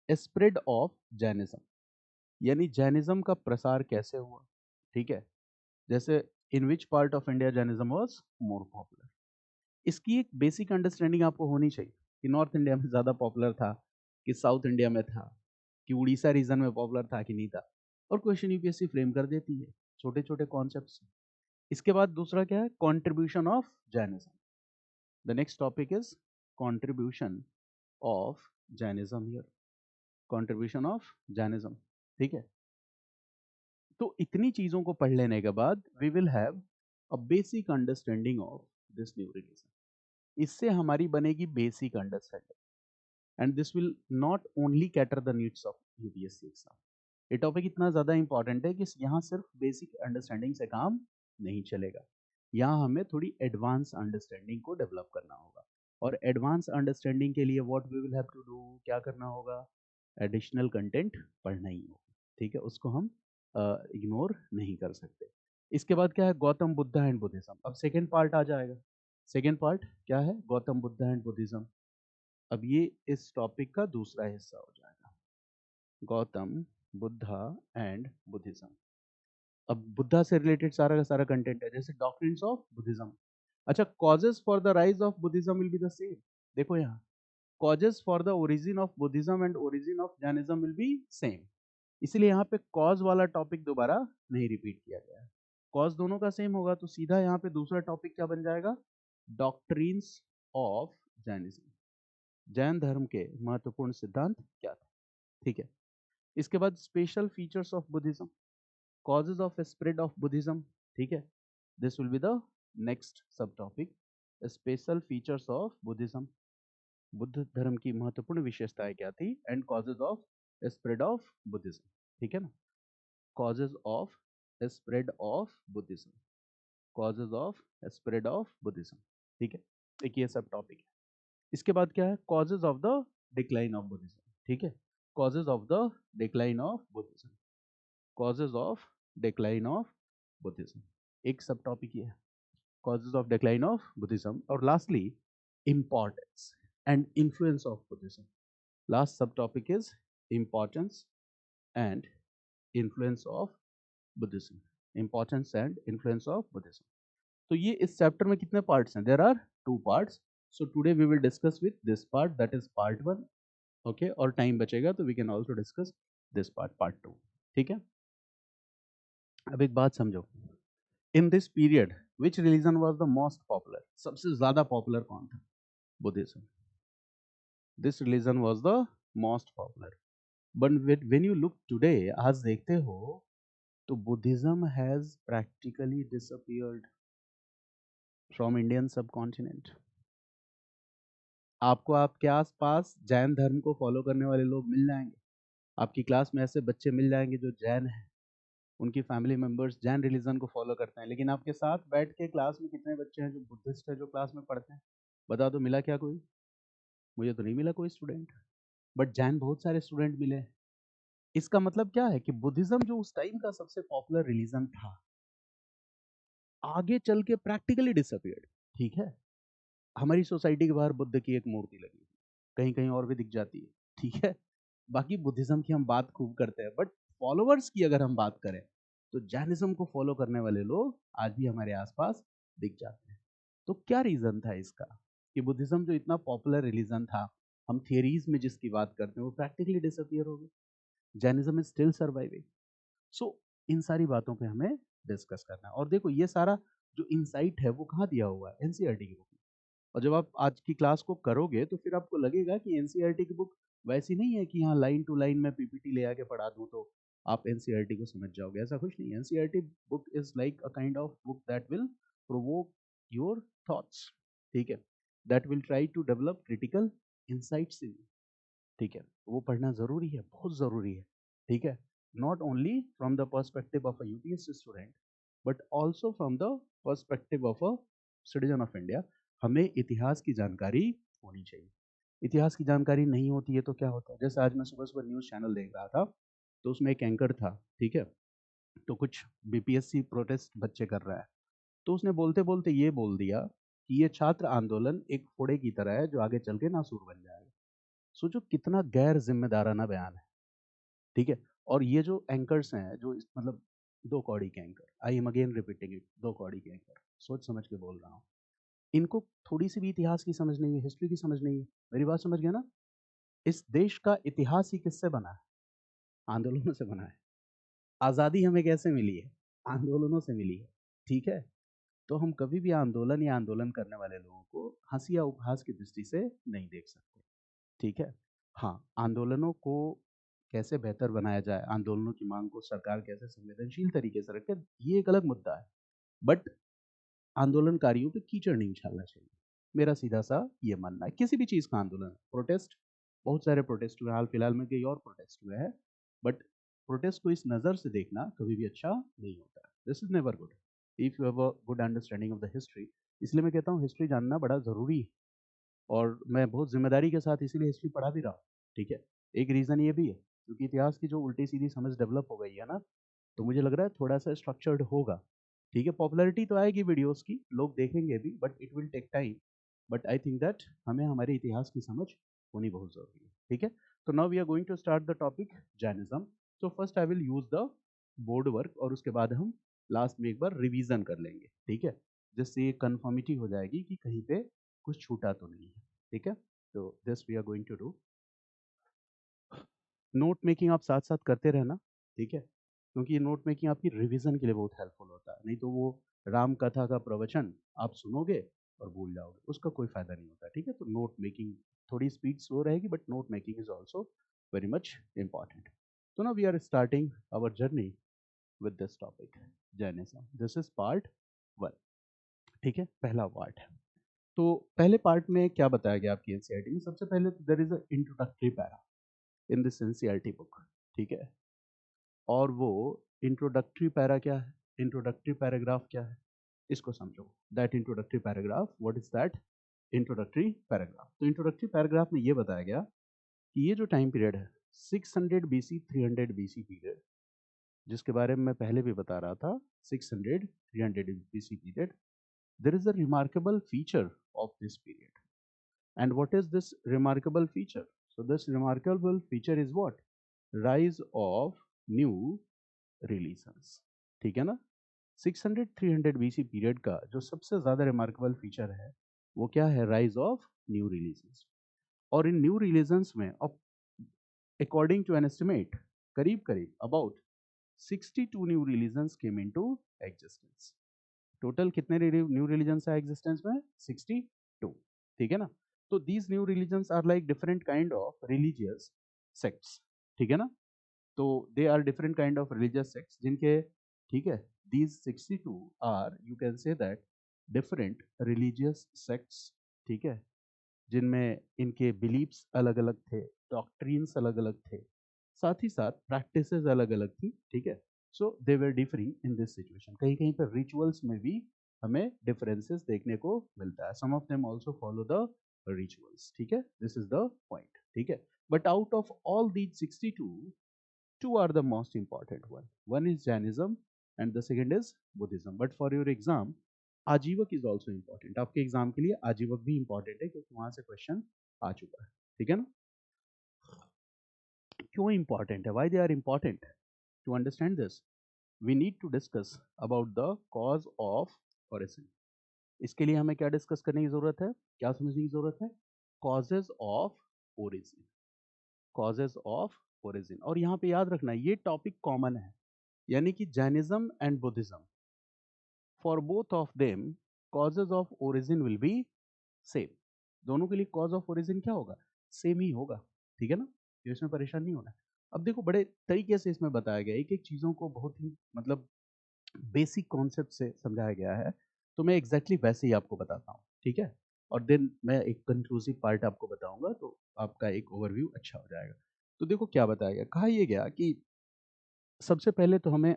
Spread of Jainism, यानी Jainism का प्रसार कैसे हुआ, ठीक है। जैसे in which part of India Jainism was more popular, इसकी एक बेसिक अंडरस्टैंडिंग आपको होनी चाहिए कि नॉर्थ इंडिया में ज़्यादा पॉपुलर था कि साउथ इंडिया में था, कि उड़ीसा रीजन में पॉपुलर था कि नहीं था। और क्वेश्चन यूपीएससी फ्रेम कर देती है छोटे छोटे कॉन्सेप्ट्स। इसके बाद दूसरा क्या है, contribution of Jainism. The next topic is contribution of Jainism here, contribution of Jainism, ठीक है। तो इतनी चीजों को पढ़ लेने के बाद we will have a basic understanding of this new religion. इससे हमारी बनेगी basic understanding, and this will not only cater the needs of UPSC exam. ये टॉपिक इतना ज़्यादा इंपॉर्टेंट है कि यहाँ सिर्फ बेसिक अंडरस्टैंडिंग से काम नहीं चलेगा, यहाँ हमें थोड़ी एडवांस अंडरस्टैंडिंग को डेवलप करना होगा। और एडवांस अंडरस्टैंडिंग के लिए what we will have to do, क्या करना होगा, एडिशनल कंटेंट पढ़ना ही होगा, ठीक है। उसको हम इग्नोर नहीं कर सकते। इसके बाद क्या है, गौतम बुद्धा एंड बुद्धिज्म। अब सेकेंड पार्ट आ जाएगा। सेकेंड पार्ट क्या है, गौतम बुद्धा एंड बुद्धिज्म। अब ये इस टॉपिक का दूसरा हिस्सा हो जाएगा, गौतम बुद्धा एंड बुद्धिज्म। अब बुद्धा से रिलेटेड सारा का सारा कंटेंट है, जैसे डॉक्ट्रिन्स ऑफ बुद्धिज्म। अच्छा, causes for the rise of Buddhism will be the same. देखो यहाँ, causes for the origin of Buddhism and origin of Jainism will be same. इसलिए यहाँ पे कॉज वाला टॉपिक दोबारा नहीं रिपीट किया गया है। कॉज दोनों का सेम होगा, तो सीधा यहाँ पे दूसरा टॉपिक क्या बन जाएगा, डॉक्ट्रिन्स ऑफ जैनिज्म। जैन धर्म के महत्वपूर्ण सिद्धांत क्या थे, ठीक है। इसके बाद special features of Buddhism, causes of spread of Buddhism, ठीक है। This will be the next sub topic, special features of Buddhism. Buddha धर्म की महत्वपूर्ण विशेषताएं क्या थी, and causes of spread of Buddhism, ठीक है ना। Causes of spread of Buddhism, causes of spread of Buddhism, ठीक है। एक ये सब टॉपिक है। इसके बाद क्या है, causes of the decline of Buddhism, ठीक है। Causes of the decline of Buddhism, causes of decline of Buddhism, एक सब टॉपिक ये है, causes of decline of Buddhism. और lastly, importance and influence of Buddhism. Last sub topic is importance and influence of Buddhism, importance and influence of Buddhism. तो ये इस chapter में कितने parts हैं, there are 2 parts. So today we will discuss with this part, that is part 1, okay. और time बचेगा तो we can also discuss this part, part 2, ठीक है। अब एक बात समझो, in this period which religion was the most popular, सबसे ज्यादा पॉपुलर कौन था, Buddhism. This religion was the most popular. But when you look today, आज देखते हो तो Buddhism has practically disappeared from Indian subcontinent. आपको आपके आसपास जैन धर्म को फॉलो करने वाले लोग मिल जाएंगे, आपकी क्लास में ऐसे बच्चे मिल जाएंगे जो जैन हैं, उनकी फैमिली मेंबर्स जैन रिलीजन को फॉलो करते हैं। लेकिन आपके साथ बैठ के क्लास में कितने बच्चे हैं जो बुद्धिस्ट है, जो क्लास में पढ़ते हैं, बता दो, मिला क्या कोई? मुझे तो नहीं मिला कोई स्टूडेंट, बट जैन बहुत सारे स्टूडेंट मिले। इसका मतलब क्या है कि बुद्धिज्म जो उस टाइम का सबसे पॉपुलर रिलीजन था, आगे चल के प्रैक्टिकली डिसअपियर्ड, ठीक है। हमारी सोसाइटी के बाहर बुद्ध की एक मूर्ति लगी है, कहीं कहीं और भी दिख जाती है, ठीक है। बाकी बुद्धिज्म की हम बात खूब करते हैं, बट फॉलोअर्स की अगर हम बात करें तो जैनिज्म को फॉलो करने वाले लोग आज भी हमारे आसपास दिख जाते हैं। तो क्या रीजन था इसका कि बुद्धिज्म जो इतना पॉपुलर रिलीजन था, हम थियरीज में जिसकी बात करते हैं वो प्रैक्टिकली डिसअपियर हो गए, जैनिज्म इज स्टिल सर्वाइविंग। सो इन सारी बातों पे हमें डिस्कस करना है। और देखो ये सारा जो इंसाइट है वो कहाँ दिया हुआ है, एनसीईआरटी की बुक में। और जब आप आज की क्लास को करोगे तो फिर आपको लगेगा कि एनसीईआरटी की बुक वैसी नहीं है कि यहाँ लाइन टू लाइन में पीपीटी ले आके पढ़ा दूँ तो आप एनसीईआरटी को समझ जाओगे, ऐसा कुछ नहीं है। NCERT book is like a kind of book that will provoke your thoughts, ठीक है, that will try to develop critical insights in you, ठीक है। वो पढ़ना जरूरी है, बहुत जरूरी है, ठीक है। Not only from the perspective of a UPSC student but also from the perspective of a citizen of India. हमें इतिहास की जानकारी होनी चाहिए। इतिहास की जानकारी नहीं होती है तो क्या होता है, जैसे आज मैं सुबह सुबह न्यूज़ चैनल देख रहा था, तो उसमें एक एंकर था, ठीक है। तो कुछ बीपीएससी प्रोटेस्ट बच्चे कर रहा है, तो उसने बोलते बोलते ये बोल दिया कि ये छात्र आंदोलन एक फोड़े की तरह है जो आगे चल के नासूर बन जाएगा। सोचो कितना गैर जिम्मेदाराना बयान है, ठीक है। और ये जो एंकर्स हैं, जो मतलब दो कौड़ी के anchor, I am again repeating it, दो कौड़ी के एंकर, सोच समझ के बोल रहा हूँ, इनको थोड़ी सी भी इतिहास की समझ नहीं है, हिस्ट्री की समझ नहीं है। मेरी बात समझ गया ना? इस देश का इतिहास ही किससे बना है? आंदोलनों से बना है। आज़ादी हमें कैसे मिली है? आंदोलनों से मिली है, ठीक है। तो हम कभी भी आंदोलन या आंदोलन करने वाले लोगों को हंसी या उपहास की दृष्टि से नहीं देख सकते, ठीक है। हाँ, आंदोलनों को कैसे बेहतर बनाया जाए, आंदोलनों की मांग को सरकार कैसे संवेदनशील तरीके से रखे, ये एक अलग मुद्दा है। बट आंदोलनकारियों पे कीचड़ नहीं उछालना चाहिए, मेरा सीधा सा ये मानना है। किसी भी चीज़ का आंदोलन, प्रोटेस्ट, बहुत सारे प्रोटेस्ट हुए, हाल फिलहाल में कई और प्रोटेस्ट हुए हैं, बट प्रोटेस्ट को इस नज़र से देखना कभी भी अच्छा नहीं होता है। This is never good if you have a good understanding of the history. इसलिए मैं कहता हूँ हिस्ट्री जानना बड़ा ज़रूरी है, और मैं बहुत जिम्मेदारी के साथ इसीलिए हिस्ट्री पढ़ा भी रहा हूँ, ठीक है। एक रीज़न ये भी है क्योंकि इतिहास की जो उल्टी सीधी समझ डेवलप हो गई है ना, तो मुझे लग रहा है थोड़ा सा स्ट्रक्चर्ड होगा, ठीक है। पॉपुलैरिटी तो आएगी वीडियोस की, लोग देखेंगे भी, but it will take time. But I think that हमें हमारे इतिहास की समझ होनी बहुत ज़रूरी है, ठीक है। तो now we are going to start the topic Jainism. So first I will use the board work, और उसके बाद हम लास्ट में एक बार रिवीजन कर लेंगे, ठीक है, जिससे ये कन्फर्मिटी हो जाएगी कि कहीं पे कुछ छूटा तो नहीं है, ठीक है। तो this we are going to do. Note making आप साथ साथ करते रहना, ठीक है, क्योंकि ये नोट मेकिंग आपकी रिवीजन के लिए बहुत हेल्पफुल होता है। नहीं तो वो राम कथा का प्रवचन आप सुनोगे और भूल जाओगे, उसका कोई फायदा नहीं होता, ठीक है। तो नोट मेकिंग थोड़ी स्पीड स्लो रहेगी, but note making is also very much important. तो ना we are starting our journey with this topic Jainism. This is part 1, ठीक है, पहला पार्ट है। तो पहले पार्ट में क्या बताया गया आपकी एनसीईआरटी में? सबसे पहले there is a introductory para in this NCERT book, ठीक है। और वो इंट्रोडक्टरी पैरा क्या है, इंट्रोडक्टरी पैराग्राफ क्या है, इसको समझो। That introductory paragraph, what is that introductory paragraph? तो इंट्रोडक्टरी पैराग्राफ में ये बताया गया कि ये जो टाइम पीरियड है 600 बीसी 300 बीसी पीरियड, जिसके बारे में मैं पहले भी बता रहा था, 600 300 BC period, there is a remarkable feature of this period. And what is this remarkable feature? So this remarkable feature is what? Rise of new religions, ठीक है ना। 600 300 बीसी पीरियड का जो सबसे ज्यादा रिमार्केबल फीचर है वो क्या है? Rise of new religions. और इन न्यू रिलीजन्स में अकॉर्डिंग टू एन एस्टिमेट, करीब करीब about 62 new religions came into existence. Total कितने न्यू रिलीजन्स है एग्जिस्टेंस में? 62, ठीक है ना। तो these new religions are like different kind of religious sects, ठीक है ना। तो they are different kind of religious sects जिनके, ठीक है, these 62 are, you can say that, different religious sects, ठीक है, जिनमें इनके बिलीव्स अलग अलग थे, डॉक्ट्रिन्स अलग अलग थे, साथ ही साथ प्रैक्टिसेस अलग अलग थी, ठीक है। So they were differing in this situation. कहीं कहीं पर रिचुअल्स में भी हमें डिफरेंसेस देखने को मिलता है। Some of them also follow the rituals, ठीक है, दिस इज द पॉइंट, ठीक है। But out of all these 62, two are the most important one. One is Jainism and the second is Buddhism. But for your exam, आजीवक is also important. आपके exam के लिए आजीवक भी important है क्योंकि वहां से क्वेश्चन आ चुका है, ठीक है ना। क्यों important है? Why they are important? To understand this, we need to discuss about the cause of origin. इसके लिए हमें क्या डिस्कस करने की जरूरत है, क्या समझने की जरूरत है? causes of origin, causes of origin। और यहाँ पे याद रखना ये टॉपिक कॉमन है, यानी कि Jainism and Buddhism, for both of them causes of origin will be same. दोनों के लिए कॉज ऑफ ओरिजिन क्या होगा? सेम ही होगा, ठीक है ना। तो इसमें परेशान नहीं होना। अब देखो बड़े तरीके से इसमें बताया गया है, एक एक चीज़ों को बहुत ही मतलब बेसिक कॉन्सेप्ट से समझाया गया है। तो मैं एग्जैक्टली वैसे ही आपको बताता हूँ, ठीक है। और देन मैं एक कंक्लूसिव पार्ट आपको बताऊंगा, तो आपका एक ओवरव्यू अच्छा हो जाएगा। तो देखो क्या बताया गया, कहा यह गया कि सबसे पहले तो हमें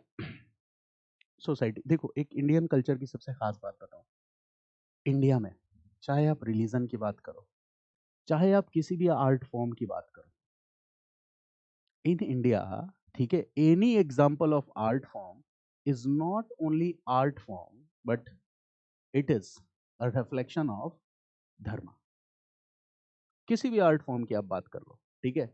सोसाइटी, देखो एक इंडियन कल्चर की सबसे खास बात बताऊं, इंडिया में चाहे आप रिलीजन की बात करो, चाहे आप किसी भी आर्ट फॉर्म की बात करो, इन इंडिया, ठीक है, any example of art form is not only art form but it is a reflection of धर्म। किसी भी आर्ट फॉर्म की आप बात कर लो, ठीक है।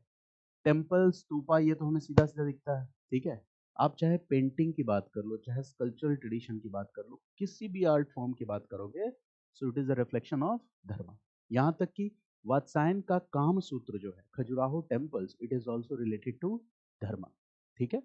टेम्पल, स्तूपा, ये तो हमें सीधा सीधा दिखता है, ठीक है। आप चाहे पेंटिंग की बात कर लो, चाहे स्कल्पचरल ट्रेडिशन की बात कर लो, किसी भी आर्ट फॉर्म की बात करोगे, so it is a reflection of धर्म। यहाँ तक कि वात्सायन का काम सूत्र जो है, Khajuraho temples, it is also related to dharma, ठीक है।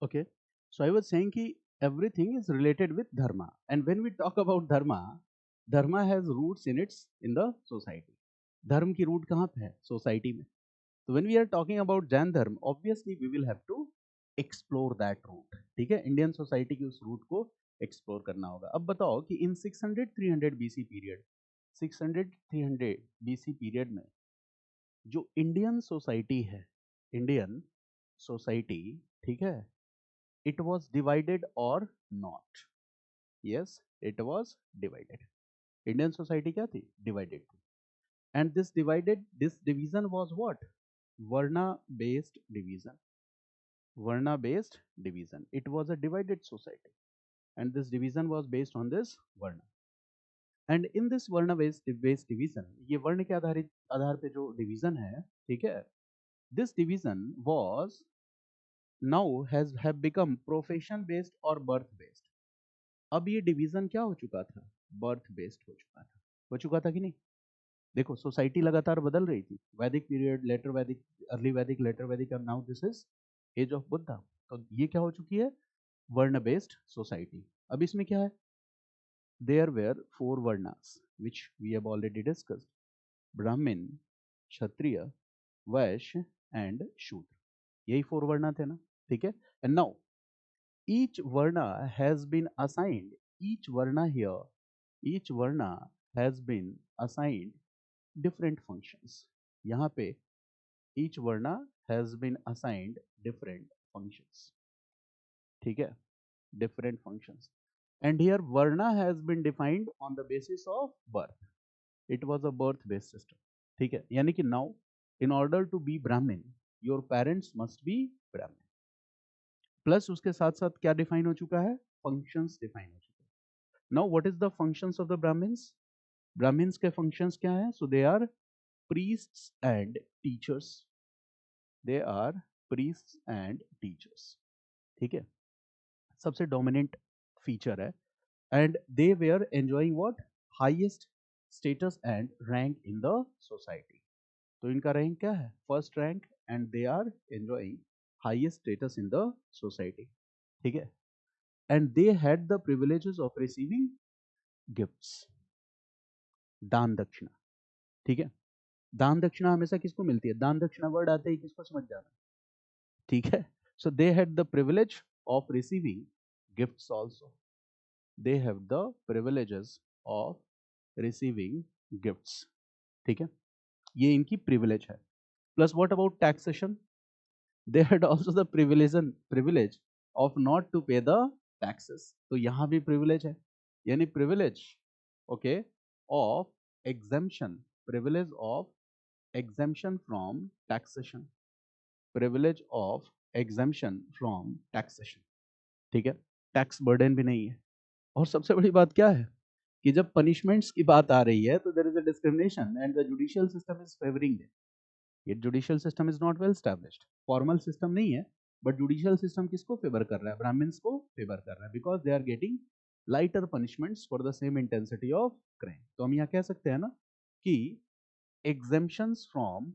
Okay, so I was saying ki everything is related with dharma, and when we talk about dharma, dharma has roots in the society. धर्म की रूट कहाँ पे है? सोसाइटी में. So when we are talking about Jain धर्म, obviously we will have to explore that root. ठीक है, Indian society की उस रूट को एक्सप्लोर करना होगा. अब बताओ कि इन 600-300 बीसी पीरियड, 600-300 बीसी पीरियड में जो इंडियन सोसाइटी है, इंडियन सोसाइटी, ठीक है, it was divided or not? Yes, it was divided. Indian society क्या थी? Divided थी. And this division was what? Varna based division. Varna based division. It was a divided society. And this division was based on this Varna. And in this Varna based division, ये वर्ण के आधार पे जो division है, ठीक है, this division was now has have become profession based or birth based. अब ये डिवीजन क्या हो चुका था? बर्थ बेस्ड हो चुका था. हो चुका था कि नहीं? देखो, सोसाइटी लगातार बदल रही थी. Vedic period, later Vedic, early Vedic, later Vedic, और now this is age of Buddha. तो ये क्या हो चुकी है? वर्ण बेस्ड सोसाइटी. अब इसमें क्या है? There were 4 varnas which we have already discussed. Brahmin, Kshatriya, Vysya and शूद्र. यही 4 वर्णा थे ना, ठीक है. And now each varna has been assigned, each varna here, each varna has been assigned different functions. यहाँ पे each varna has been assigned different functions, ठीक है, different functions. And here varna has been defined on the basis of birth. It was a birth based system, ठीक है. यानी कि now in order to be Brahmin, your parents must be Brahmin. Plus उसके साथ साथ क्या define हो चुका है? फंक्शंस डिफाइन हो चुके हैं. Now what is the functions of the Brahmins? Brahmins के फंक्शंस क्या हैं? So they are priests and teachers. They are priests and teachers, ठीक है. सबसे डोमिनेंट फीचर है. And they were enjoying what? Highest status and rank in the society. तो इनका rank क्या है? First rank. And they are enjoying highest status in the society, ठीक है. And they had the privileges of receiving gifts. दान दक्षिणा, ठीक है. दान दक्षिणा हमेशा किसको मिलती है? दान दक्षिणा वर्ड आते ही किसको समझ जाना, ठीक है. So they had the privilege of receiving gifts also. They have the privileges of receiving gifts, ठीक है. ये इनकी प्रिविलेज है. Plus what about taxation? They had also the privilege of not to pay the taxes. तो यहां भी privilege है. यानी privilege, okay, of exemption, privilege of exemption from taxation, privilege of exemption from taxation, ठीक है. Tax burden भी नहीं है. और सबसे बड़ी बात क्या है कि जब पनिशमेंट्स की बात आ रही है तो there is a discrimination and the judicial system is favouring them. ये judicial system is not well established. Formal system नहीं है, बट जुडिशियल सिस्टम किसको फेवर कर रहा है? ब्राह्मण्स को फेवर कर रहा है, because they are getting lighter punishments for the same intensity of crime. तो हम यहाँ कह सकते हैं ना कि exemptions from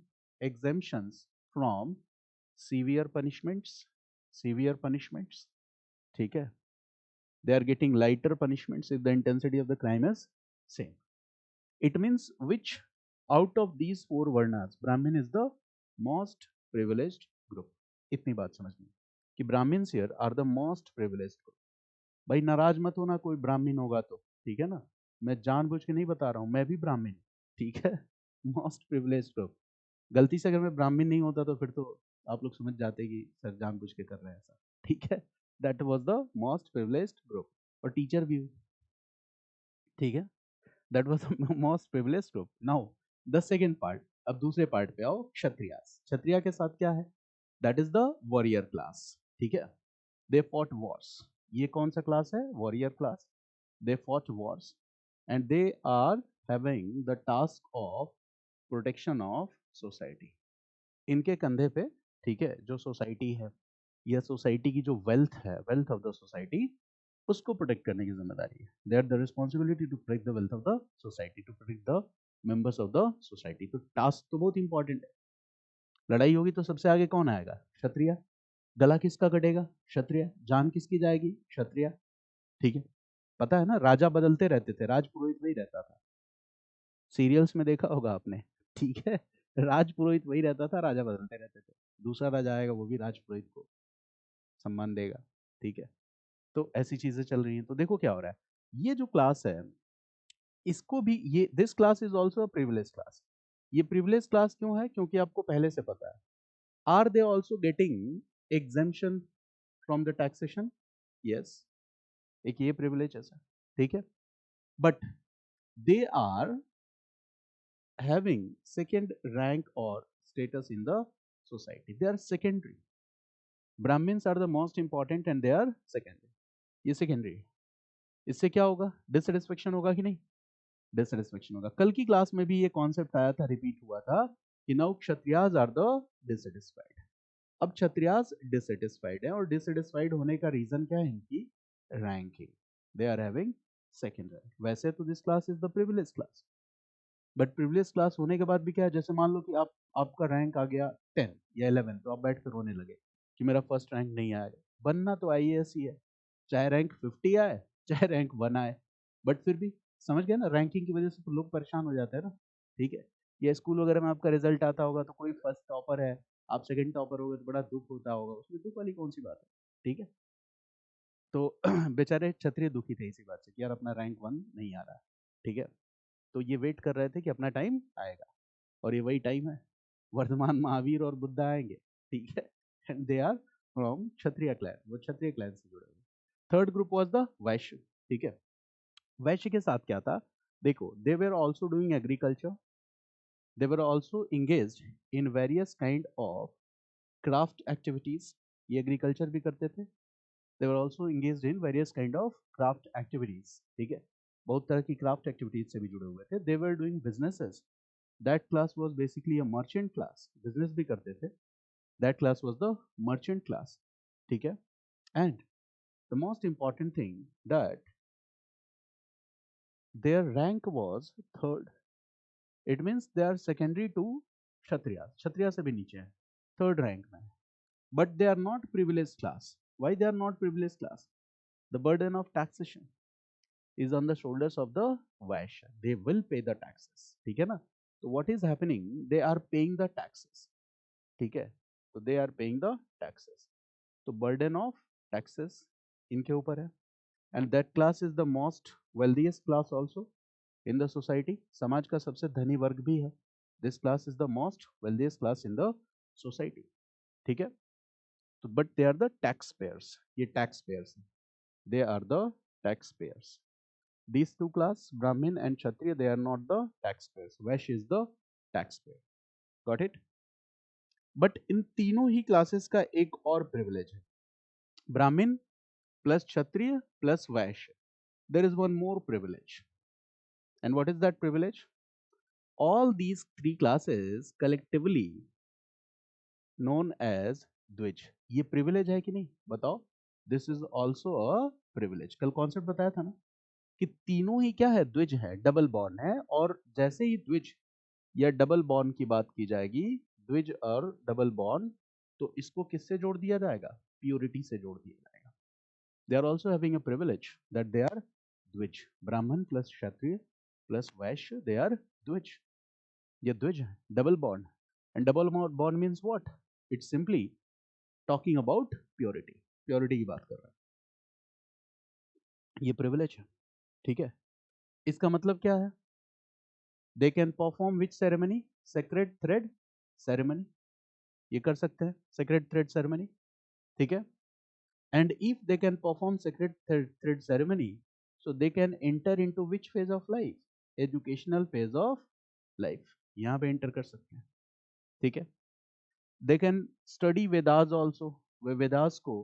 severe punishments, ठीक है. They are getting lighter punishments if the intensity of the crime is same. It means which out of these four varnas Brahmin is the most privileged group. इतनी बात समझनी कि Brahmins here are the most privileged group. भाई नाराज मत होना कोई ब्राह्मण होगा तो, ठीक है ना, मैं जानबूझ के नहीं बता रहा हूँ, मैं भी ब्राह्मण, ठीक है, मोस्ट प्रिविलेज्ड ग्रुप। गलती से अगर मैं ब्राह्मण नहीं होता तो फिर तो आप लोग समझ जाते कि सर जानबूझ के कर रहे हैं ऐसा, ठीक है। That was the most privileged group, और टीचर भी, ठीक है, that was the most privileged group. Now the second part, अब दूसरे पार्ट पे आओ, क्षत्रियास। क्षत्रिय के साथ क्या है? That is the warrior class, ठीक है। दे फॉट वॉर्स, ये कौन सा क्लास है? Warrior class. They fought wars and they are having the task of protection of society. इनके कंधे पे, ठीक है, जो सोसाइटी है या सोसाइटी की जो वेल्थ है, वेल्थ ऑफ द सोसाइटी, उसको प्रोटेक्ट करने की जिम्मेदारी है। They are the responsibility to protect the wealth of the society, to protect the members of the society. तो टास्क तो बहुत इंपॉर्टेंट है। लड़ाई होगी तो सबसे आगे कौन आएगा? क्षत्रिय। गला किसका कटेगा? क्षत्रिय। जान किसकी जाएगी? क्षत्रिय, ठीक है। पता है ना, राजा बदलते रहते थे, राजपुरोहित वही रहता था। सीरियल्स में देखा होगा आपने, ठीक है, राजपुरोहित वही रहता था, राजा बदलते रहते थे। दूसरा राजा आएगा, वो भी राजपुरोहित को सम्मान देगा, ठीक है। तो ऐसी चीजें चल रही हैं। तो देखो क्या हो रहा है, ये जो क्लास है, इसको भी, ये this class is also a privilege class. ये प्रिविलेज क्लास क्यों है? क्योंकि आपको पहले से पता है। Are they also getting exemption from the taxation? Yes, एक ये प्रिविलेज है सर, ठीक है। But they are having second rank or status in the society. They are secondary. Brahmins are the most important and they are secondary. ये secondary है। इससे क्या होगा? डिससेटिस्फेक्शन होगा कि नहीं? डिससेटिस्फेक्शन होगा। कल की क्लास में भी ये कॉन्सेप्ट आया था, रिपीट हुआ था कि now Kshatriyas are the dissatisfied. अब क्षत्रियाज डिससेटिस्फाइड है, और डिससेटिस्फाइड होने का रीजन क्या है? इनकी ranking. They are having second rank. वैसे तो this class is the privilege class, but privilege class होने के बाद भी क्या है, जैसे मान लो कि आपका रैंक आ गया 10 या 11, तो आप बैठ कर रोने लगे कि मेरा फर्स्ट रैंक नहीं आएगा। बनना तो आईएएस ही है, चाहे रैंक 50 आए चाहे रैंक 1 आए। बट फिर भी समझ गए ना, रैंकिंग की वजह से तो लोग परेशान हो जाते हैं ना, ठीक है। या स्कूल वगैरह में आपका रिजल्ट आता होगा तो कोई फर्स्ट टॉपर है, आप सेकंड टॉपर हो गए तो बड़ा दुख होता होगा, उसमें दुख वाली कौन सी बात है, ठीक है। तो बेचारे क्षत्रिय दुखी थे इसी बात से कि यार अपना रैंक 1 नहीं आ रहा, ठीक है। तो ये वेट कर रहे थे कि अपना टाइम आएगा, और ये वही टाइम है, वर्धमान महावीर और बुद्ध आएंगे, ठीक है। And they are from Kshatriya clan, वो क्षत्रिय क्लैन से जुड़े हुए। थर्ड ग्रुप वाज द वैश्य, ठीक है। वैश्य के साथ क्या था? देखो, they were also doing agriculture, they were also engaged in various kind of craft activities. ये एग्रीकल्चर भी करते थे। They were also engaged in various kind of craft activities, ठीक है। बहुत तरह की क्राफ्ट एक्टिविटीज से भी जुड़े हुए थे। They were doing businesses. That class was basically a merchant class, business भी करते थे। That class was the merchant class, ठीक है। And the most important thing that their rank was third. It means they are secondary to Kshatriya, Kshatriya से भी नीचे है, third rank में है। But they are not privileged class. Why they are not privileged class? The burden of taxation is on the shoulders of the Vaishya. They will pay the taxes, ठीक है ना। तो what is happening? They are paying the taxes, ठीक है। तो they are paying the taxes, तो burden of taxes इनके ऊपर है। And that class is the most wealthiest class also in the society. समाज का सबसे धनी वर्ग भी है। This class is the most wealthiest class in the society, ठीक है। तो but they are the tax payers, ये टैक्स पेयर्स हैं, they are the tax payers. These two class, Brahmin and Kshatriya, they are not the taxpayers. Vaishya is the taxpayer. Got it? But इन तीनों ही classes का एक और privilege है, Brahmin plus Kshatriya plus Vaishya. There is one more privilege, and what is that privilege? All these three classes collectively known as dvija. ये privilege है कि नहीं बताओ? This is also a privilege. कल कॉन्सेप्ट बताया था ना कि तीनों ही क्या है? द्विज है, डबल बॉन्ड है। और जैसे ही द्विज या डबल बॉन्ड की बात की जाएगी, द्विज और डबल बॉन्ड, तो इसको किससे जोड़ दिया जाएगा? प्योरिटी से जोड़ दिया जाएगा। They are also having a privilege that they are dvija, Brahmin plus Kshatriya plus Vysya, they are द्विज, ये द्विज है, double bond. And double bond means what? It's simply talking about purity, purity की बात कर रहा है, ये प्रिविलेज है, ठीक है। इसका मतलब क्या है? They can perform which ceremony? Sacred thread ceremony, ये कर सकते हैं सेक्रेड थ्रेड सेरेमनी, ठीक है। And if they can perform sacred thread ceremony, so they can enter into which phase of life? Educational phase of life, यहाँ पे enter कर सकते हैं, ठीक है। They can study Vedas also, वे वेदास को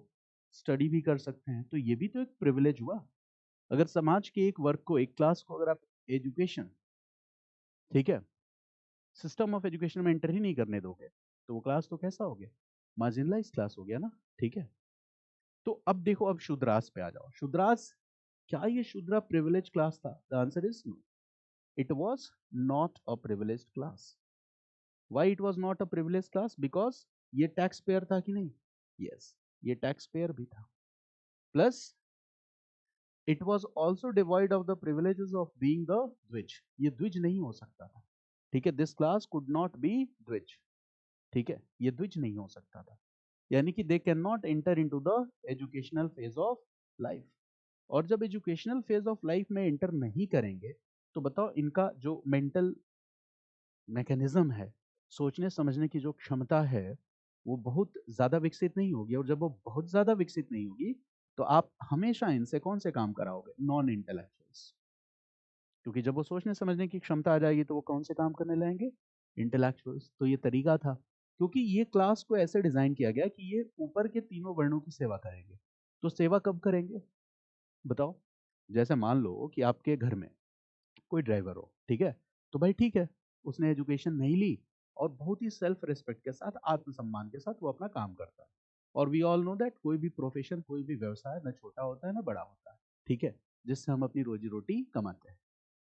स्टडी भी कर सकते हैं, तो ये भी तो एक प्रिविलेज हुआ। अगर समाज के एक वर्ग को, एक क्लास को अगर आप एजुकेशन, ठीक है, सिस्टम ऑफ एजुकेशन में एंटर ही नहीं करने दोगे, तो वो क्लास तो कैसा हो गया? मार्जिनलाइज क्लास हो गया ना, ठीक है। तो अब देखो, अब शूद्रास पे आ जाओ। शूद्रास, क्या ये शूद्रा प्रिविलेज क्लास था? The answer is no, it was not a privileged class. Why it was not a privileged class? Because ये टैक्स पेयर था कि नहीं? यस, ये टैक्स पेयर भी था, plus it was also devoid of the privileges of being the dvija, ये द्विज नहीं हो सकता था, ठीक है। This class could not be dvija, ठीक है, ये द्विज नहीं हो सकता था, यानी कि they can not enter into the educational phase of life. और जब एजुकेशनल फेज ऑफ लाइफ में एंटर नहीं करेंगे, तो बताओ इनका जो मेंटल मैकेनिज्म है, सोचने समझने की जो क्षमता है, वो बहुत ज्यादा विकसित नहीं होगी। और जब वो बहुत ज्यादा विकसित नहीं होगी, तो आप हमेशा इनसे कौन से काम कराओगे? नॉन इंटेलेक्चुअल्स, क्योंकि जब वो सोचने समझने की क्षमता आ जाएगी, तो वो कौन से काम करने लगेंगे? इंटेलेक्चुअल्स। तो ये तरीका था, क्योंकि ये क्लास को ऐसे डिजाइन किया गया कि ये ऊपर के तीनों वर्णों की सेवा करेंगे। तो सेवा कब करेंगे बताओ? जैसे मान लो कि आपके घर में कोई ड्राइवर हो, ठीक है, तो भाई ठीक है, उसने एजुकेशन नहीं ली और बहुत ही सेल्फ रिस्पेक्ट के साथ, आत्मसम्मान के साथ वो अपना काम करता है। और वी ऑल नो दैट कोई भी प्रोफेशन, कोई भी व्यवसाय ना छोटा होता है ना बड़ा होता है, ठीक है, जिससे हम अपनी रोजी रोटी कमाते हैं।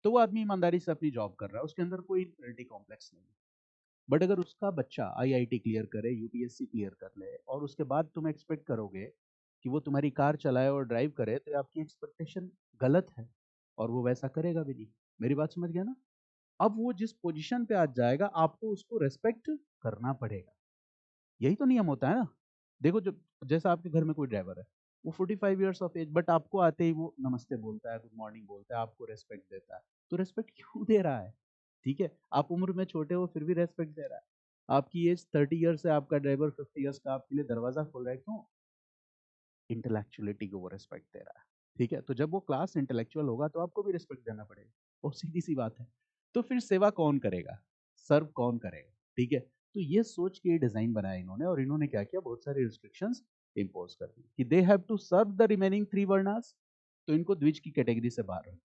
तो वो आदमी ईमानदारी से अपनी जॉब कर रहा है, उसके अंदर कोई इन्फिनिटी कॉम्प्लेक्स नहीं है। बट अगर उसका बच्चा आईआईटी क्लियर करे, यूपीएससी क्लियर कर ले, और उसके बाद तुम एक्सपेक्ट करोगे कि वो तुम्हारी कार चलाए और ड्राइव करे, तो आपकी एक्सपेक्टेशन गलत है, और वो वैसा करेगा भी नहीं। मेरी बात समझ गया ना? अब वो जिस पोजीशन पे आज जाएगा, आपको उसको रेस्पेक्ट करना पड़ेगा। यही तो नियम होता है ना। देखो, जब जैसा आपके घर में कोई ड्राइवर है, वो 45 ईयर्स ऑफ एज, बट आपको आते ही वो नमस्ते बोलता है, गुड मॉर्निंग बोलता है, आपको रेस्पेक्ट देता है। तो रेस्पेक्ट क्यों दे रहा है? ठीक है, आप उम्र में छोटे हो फिर भी रेस्पेक्ट दे रहा है। आपकी एज 30 ईयर्स है, आपका ड्राइवर 50 ईयर्स का आपके लिए दरवाजा खोल रहा है, क्यों? इंटेलेक्चुअलिटी को वो रेस्पेक्ट दे रहा है, ठीक है। तो जब वो क्लास इंटेलेक्चुअल होगा, तो आपको भी रेस्पेक्ट देना पड़ेगा, वो सीधी सी बात है। तो फिर सेवा कौन करेगा? सर्व कौन करेगा? ठीक है। तो ये सोच के डिजाइन बनाया इन्होंने, और इन्होंने क्या किया, बहुत सारे रिस्ट्रिक्शंस इम्पोज कर दी कि they have to serve the remaining 3 varnas. तो इनको द्विज की कैटेगरी से बाहर रख दो।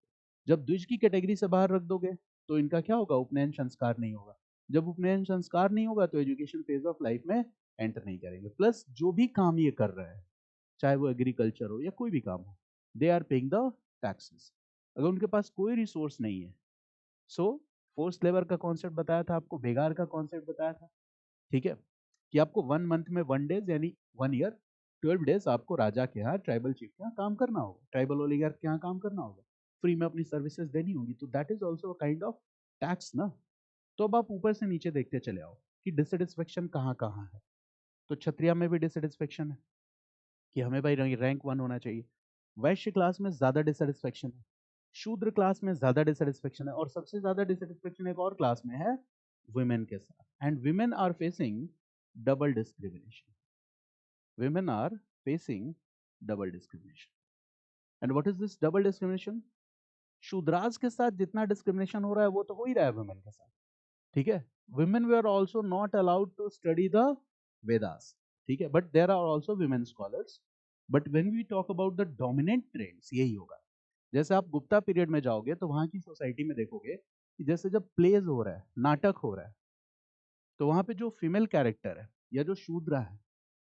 जब द्विज की कैटेगरी से बाहर रख दोगे, तो इनका क्या होगा? उपनयन संस्कार नहीं होगा। जब उपनयन संस्कार नहीं होगा, तो एजुकेशन फेज ऑफ लाइफ में एंटर नहीं करेंगे। प्लस जो भी काम ये कर रहे हैं, चाहे वो एग्रीकल्चर हो या कोई भी काम हो, they are paying the taxes. अगर उनके पास कोई रिसोर्स नहीं है, सो फोर्स लेबर का कॉन्सेप्ट बताया था आपको, बेगार का कॉन्सेप्ट बताया था, ठीक है, कि आपको 1 मंथ में 1 डेज यानी 1 ईयर 12 डेज आपको राजा के यहाँ, ट्राइबल चीफ के यहाँ काम करना होगा, ट्राइबल ओलिगार्क के यहाँ काम करना होगा, फ्री में अपनी सर्विसेज देनी होगी। तो that is also kind of tax ना। तो अब आप ऊपर से नीचे देखते चले आओ कि डिससेटिस्फेक्शन कहाँ कहाँ है। तो क्षत्रिया में भी डिससेटिस्फेक्शन है कि हमें भाई रैंक 1 होना चाहिए। वैश्य क्लास में ज्यादा डिससेटिस्फेक्शन है, शूद्र क्लास में ज्यादा डिससेटिस्फेक्शन है, और सबसे ज्यादा डिससेटिस्फेक्शन एक और क्लास में है, वुमेन के साथ। And women are facing double discrimination, women are facing double discrimination. And what is this double discrimination? Shudras के साथ जितना डिस्क्रिमिनेशन हो रहा है, वो तो हो ही रहा है वुमेन के साथ, ठीक है। women were also not allowed to study the Vedas, ठीक है, but there are also women scholars. But when we talk about the dominant trends, यही होगा। जैसे आप गुप्ता पीरियड में जाओगे, तो वहां की सोसाइटी में देखोगे कि जैसे जब प्लेज हो रहा है, नाटक हो रहा है, तो वहां पे जो फीमेल कैरेक्टर है या जो शूद्र है,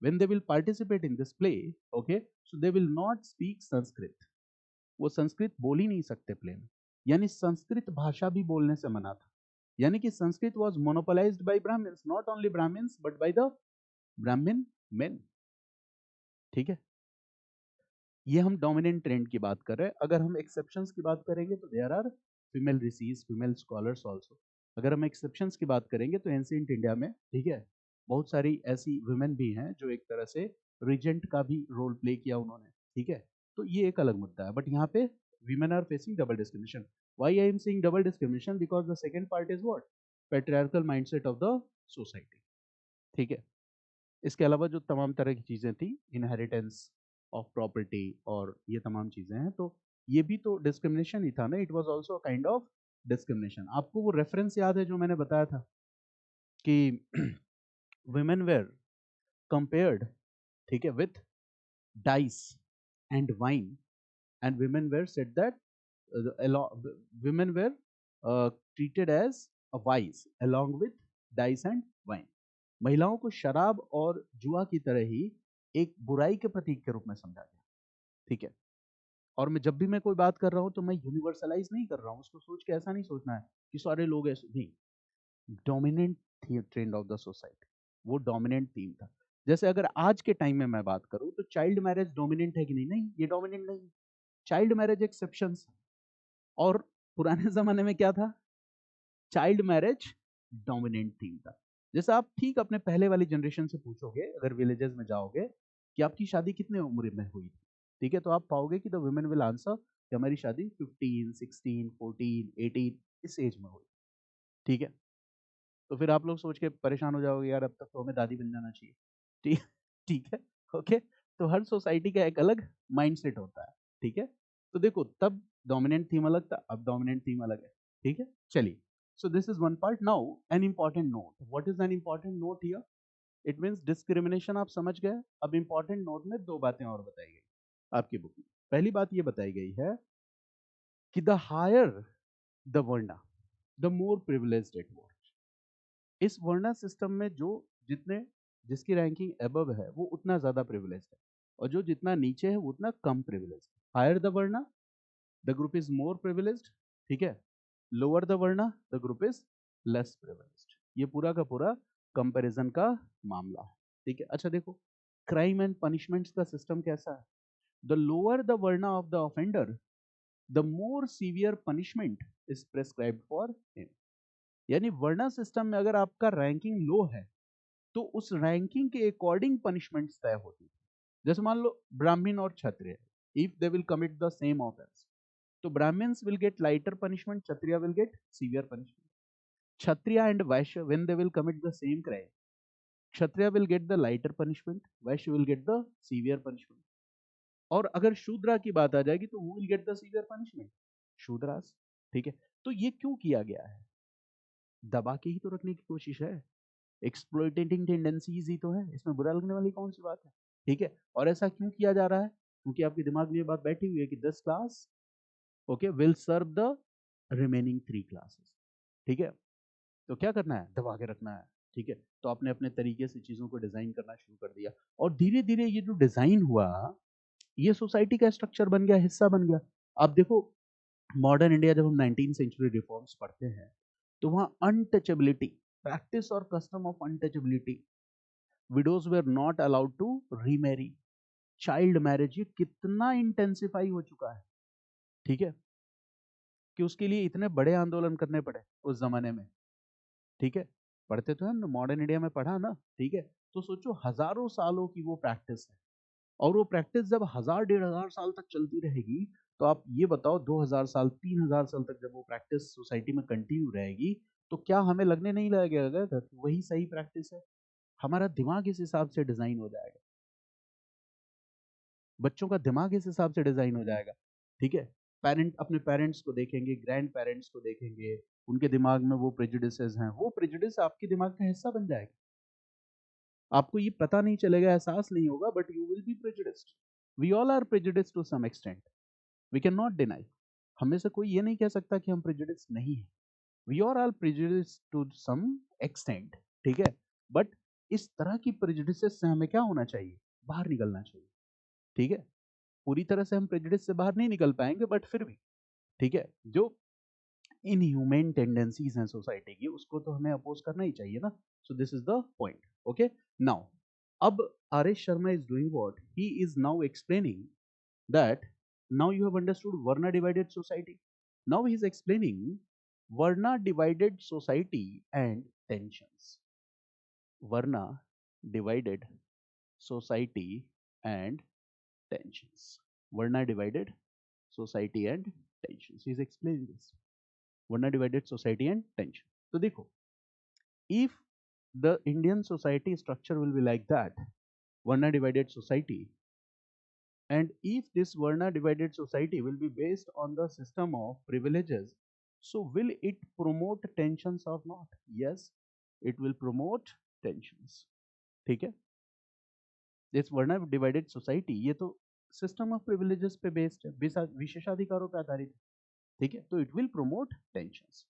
when they will participate in this play, okay, so they will not speak Sanskrit, वो संस्कृत बोल ही नहीं सकते प्ले में, यानी संस्कृत भाषा भी बोलने से मना था। यानी कि Sanskrit was monopolized by Brahmins, not only Brahmins but by the Brahmin men, ठीक है। ये हम डोमिनेंट ट्रेंड की बात कर रहे हैं। अगर हम एक्सेप्शंस की बात करेंगे, तो there are female rishis, female scholars also. अगर हम एक्सेप्शंस की बात करेंगे तो एंशिएंट इंडिया में, ठीक है, बहुत सारी ऐसी वुमेन भी हैं जो एक तरह से रिजेंट का भी रोल प्ले किया उन्होंने, ठीक है। तो ये एक अलग मुद्दा है, बट यहाँ पे women are facing double discrimination. Why I am saying double discrimination? Because the second part is what? Patriarchal mindset of the society. ठीक है। इसके अलावा जो तमाम तरह की चीजें थी, इनहेरिटेंस ऑफ प्रॉपर्टी और ये तमाम चीजें हैं, तो ये भी तो डिस्क्रिमिनेशन ही था ना, it was also kind of discrimination. आपको वो रेफरेंस याद है जो मैंने बताया था कि women were compared, ठीक है, with dice and wine, and women were said that women were treated as a vice along with dice and wine. महिलाओं को शराब और जुआ की तरह ही एक बुराई के प्रतीक के रूप में समझा गया, ठीक है। और मैं जब भी मैं कोई बात कर रहा हूं तो मैं यूनिवर्सलाइज नहीं कर रहा हूं, उसको सोच के ऐसा नहीं सोचना है कि सारे लोग ऐसे नहीं। Dominant trend of the society, वो डोमिनेंट थीम था। जैसे अगर आज के टाइम में मैं बात करूं तो चाइल्ड मैरिज डोमिनेंट है कि नहीं? नहीं, ये डोमिनेंट नहीं। Child marriage exceptions. और पुराने जमाने में क्या था? चाइल्ड मैरिज डोमिनेंट थीम था। जैसे आप ठीक अपने पहले वाली जनरेशन से पूछोगे, अगर विलेजेस में जाओगे कि आपकी शादी कितने उम्र में हुई थी, ठीक है, तो आप पाओगे कि द वुमेन विल आंसर कि हमारी शादी 15, 16, 14, 18 इस एज में हुई, ठीक है। तो फिर आप लोग सोच के परेशान हो जाओगे, यार अब तक तो हमें दादी बन जाना चाहिए, ठीक ठीक है, ओके। तो हर सोसाइटी का एक अलग माइंडसेट होता है, ठीक है। तो देखो, तब डोमिनेंट थीम अलग था, अब डोमिनेंट थीम अलग है, ठीक है। चलिए, so this is one part. Now an important note. What is an important note here? It means discrimination आप समझ गए। अब important note में दो बातें और बताई गई आपकी बुक में। पहली बात ये बताई गई है कि the higher the varna, the more privileged it was. इस वर्णा सिस्टम में जो जितने जिसकी रैंकिंग अबव है वो उतना ज्यादा प्रिविलेज्ड है, और जो जितना नीचे है वो उतना कम प्रिविलेज्ड है। Higher the varna the group is more privileged, ठीक है। Lower the varna the group is less privileged. ये पूरा का पूरा कंपैरिजन का मामला है, ठीक है। अच्छा देखो, क्राइम एंड पनिशमेंट्स का सिस्टम कैसा है? The lower the varna of the offender the more severe punishment is prescribed for him. यानी वर्णा सिस्टम में अगर आपका रैंकिंग लो है तो उस रैंकिंग के अकॉर्डिंग पनिशमेंट्स तय होती है। जैसे मान लो ब्राह्मण और Kshatriya, if they will commit the same offence, तो Brahmins will get lighter punishment, Kshatriya will get severe punishment. Kshatriya and Vaishya when they will commit the same crime, Kshatriya will get the lighter punishment, Vaishya will get the severe punishment. और अगर शूद्रा की बात आ जाएगी तो वो will get the severe punishment, Shudras, ठीक है। तो ये क्यों किया गया है? दबा के ही तो रखने की कोशिश है, एक्सप्लॉइटेटिंग टेंडेंसीज ही तो है, इसमें बुरा लगने वाली कौन सी बात है, ठीक है। और ऐसा क्यों किया जा रहा है? क्योंकि आपके दिमाग में ये बात बैठी हुई है कि 10 class, okay, will serve the remaining 3 classes, ठीक है। तो क्या करना है? दबा के रखना है, ठीक है। तो आपने अपने तरीके से चीजों को डिजाइन करना शुरू कर दिया, और धीरे धीरे ये जो डिजाइन हुआ, ये सोसाइटी का स्ट्रक्चर बन गया, हिस्सा बन गया। आप देखो, मॉडर्न इंडिया जब हम 19th सेंचुरी रिफॉर्म्स पढ़ते हैं तो वहां अनटचेबिलिटी, प्रैक्टिस और custom of untouchability, widows were not allowed to remarry, child marriage, ये कितना इंटेंसिफाई हो चुका है, ठीक है, कि उसके लिए इतने बड़े आंदोलन करने पड़े उस जमाने में, ठीक है। पढ़ते तो है, मॉडर्न इंडिया में पढ़ा ना, ठीक है। तो सोचो, हजारों सालों की वो प्रैक्टिस है, और वो प्रैक्टिस जब 1000 1500 साल तक चलती रहेगी, तो आप ये बताओ 2000 साल 3000 साल तक जब वो प्रैक्टिस सोसाइटी में कंटिन्यू रहेगी, तो क्या हमें लगने नहीं लगेगा कि वही सही प्रैक्टिस है? हमारा दिमाग इस हिसाब से डिजाइन हो जाएगा, बच्चों का दिमाग इस हिसाब से डिजाइन हो जाएगा, ठीक है। पेरेंट अपने पेरेंट्स को देखेंगे, ग्रैंड पेरेंट्स को देखेंगे, उनके दिमाग में वो प्रेजुडिसेस हैं, वो प्रेजुडिस आपके दिमाग का हिस्सा बन जाएगा। आपको ये पता नहीं चलेगा, एहसास नहीं होगा, but you will be prejudiced. We all are prejudiced to some extent, we can not deny. हमें से कोई ये नहीं कह सकता कि हम प्रेजुडिस्ड नहीं है। We are all prejudiced to some extent, ठीक है। बट इस तरह की प्रेजुडिसेस से हमें क्या होना चाहिए? बाहर निकलना चाहिए, ठीक है। पूरी तरह से हम प्रेजुडिस से बाहर नहीं निकल पाएंगे, बट फिर भी, ठीक है, जो इनह्यूमन टेंडेंसीज हैं सोसाइटी की, उसको तो हमें अपोज करना ही चाहिए ना। So this is the point, okay. Now, अब R S Sharma is doing what, he is now explaining that now you have understood Varna divided society. Now he is explaining Varna divided society and tensions. Varna divided society and tensions. Varna divided society and tensions. He is explaining this. Varna divided society and tension. So देखो, if the Indian society structure will be like that, Varna divided society, and if this Varna divided society will be based on the system of privileges, so will it promote tensions or not? Yes, it will promote tensions. ठीक है? This Varna divided society ये तो system of privileges पे based है, विशेषाधिकारों पे आधारित है, ठीक है? तो it will promote tensions.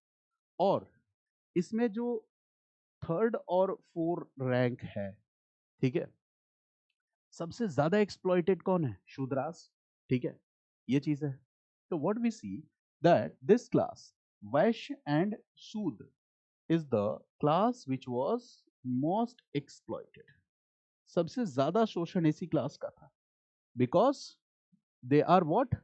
और इसमें जो थर्ड और फोर्थ रैंक है, ठीक है, सबसे ज्यादा एक्सप्लॉइटेड कौन है? शूद्रास, ठीक है, ये चीज है. तो what we see that this class Vaishya and Shudra is the class which was most exploited. सबसे ज्यादा शोषण इसी क्लास का था, बिकॉज दे आर व्हाट,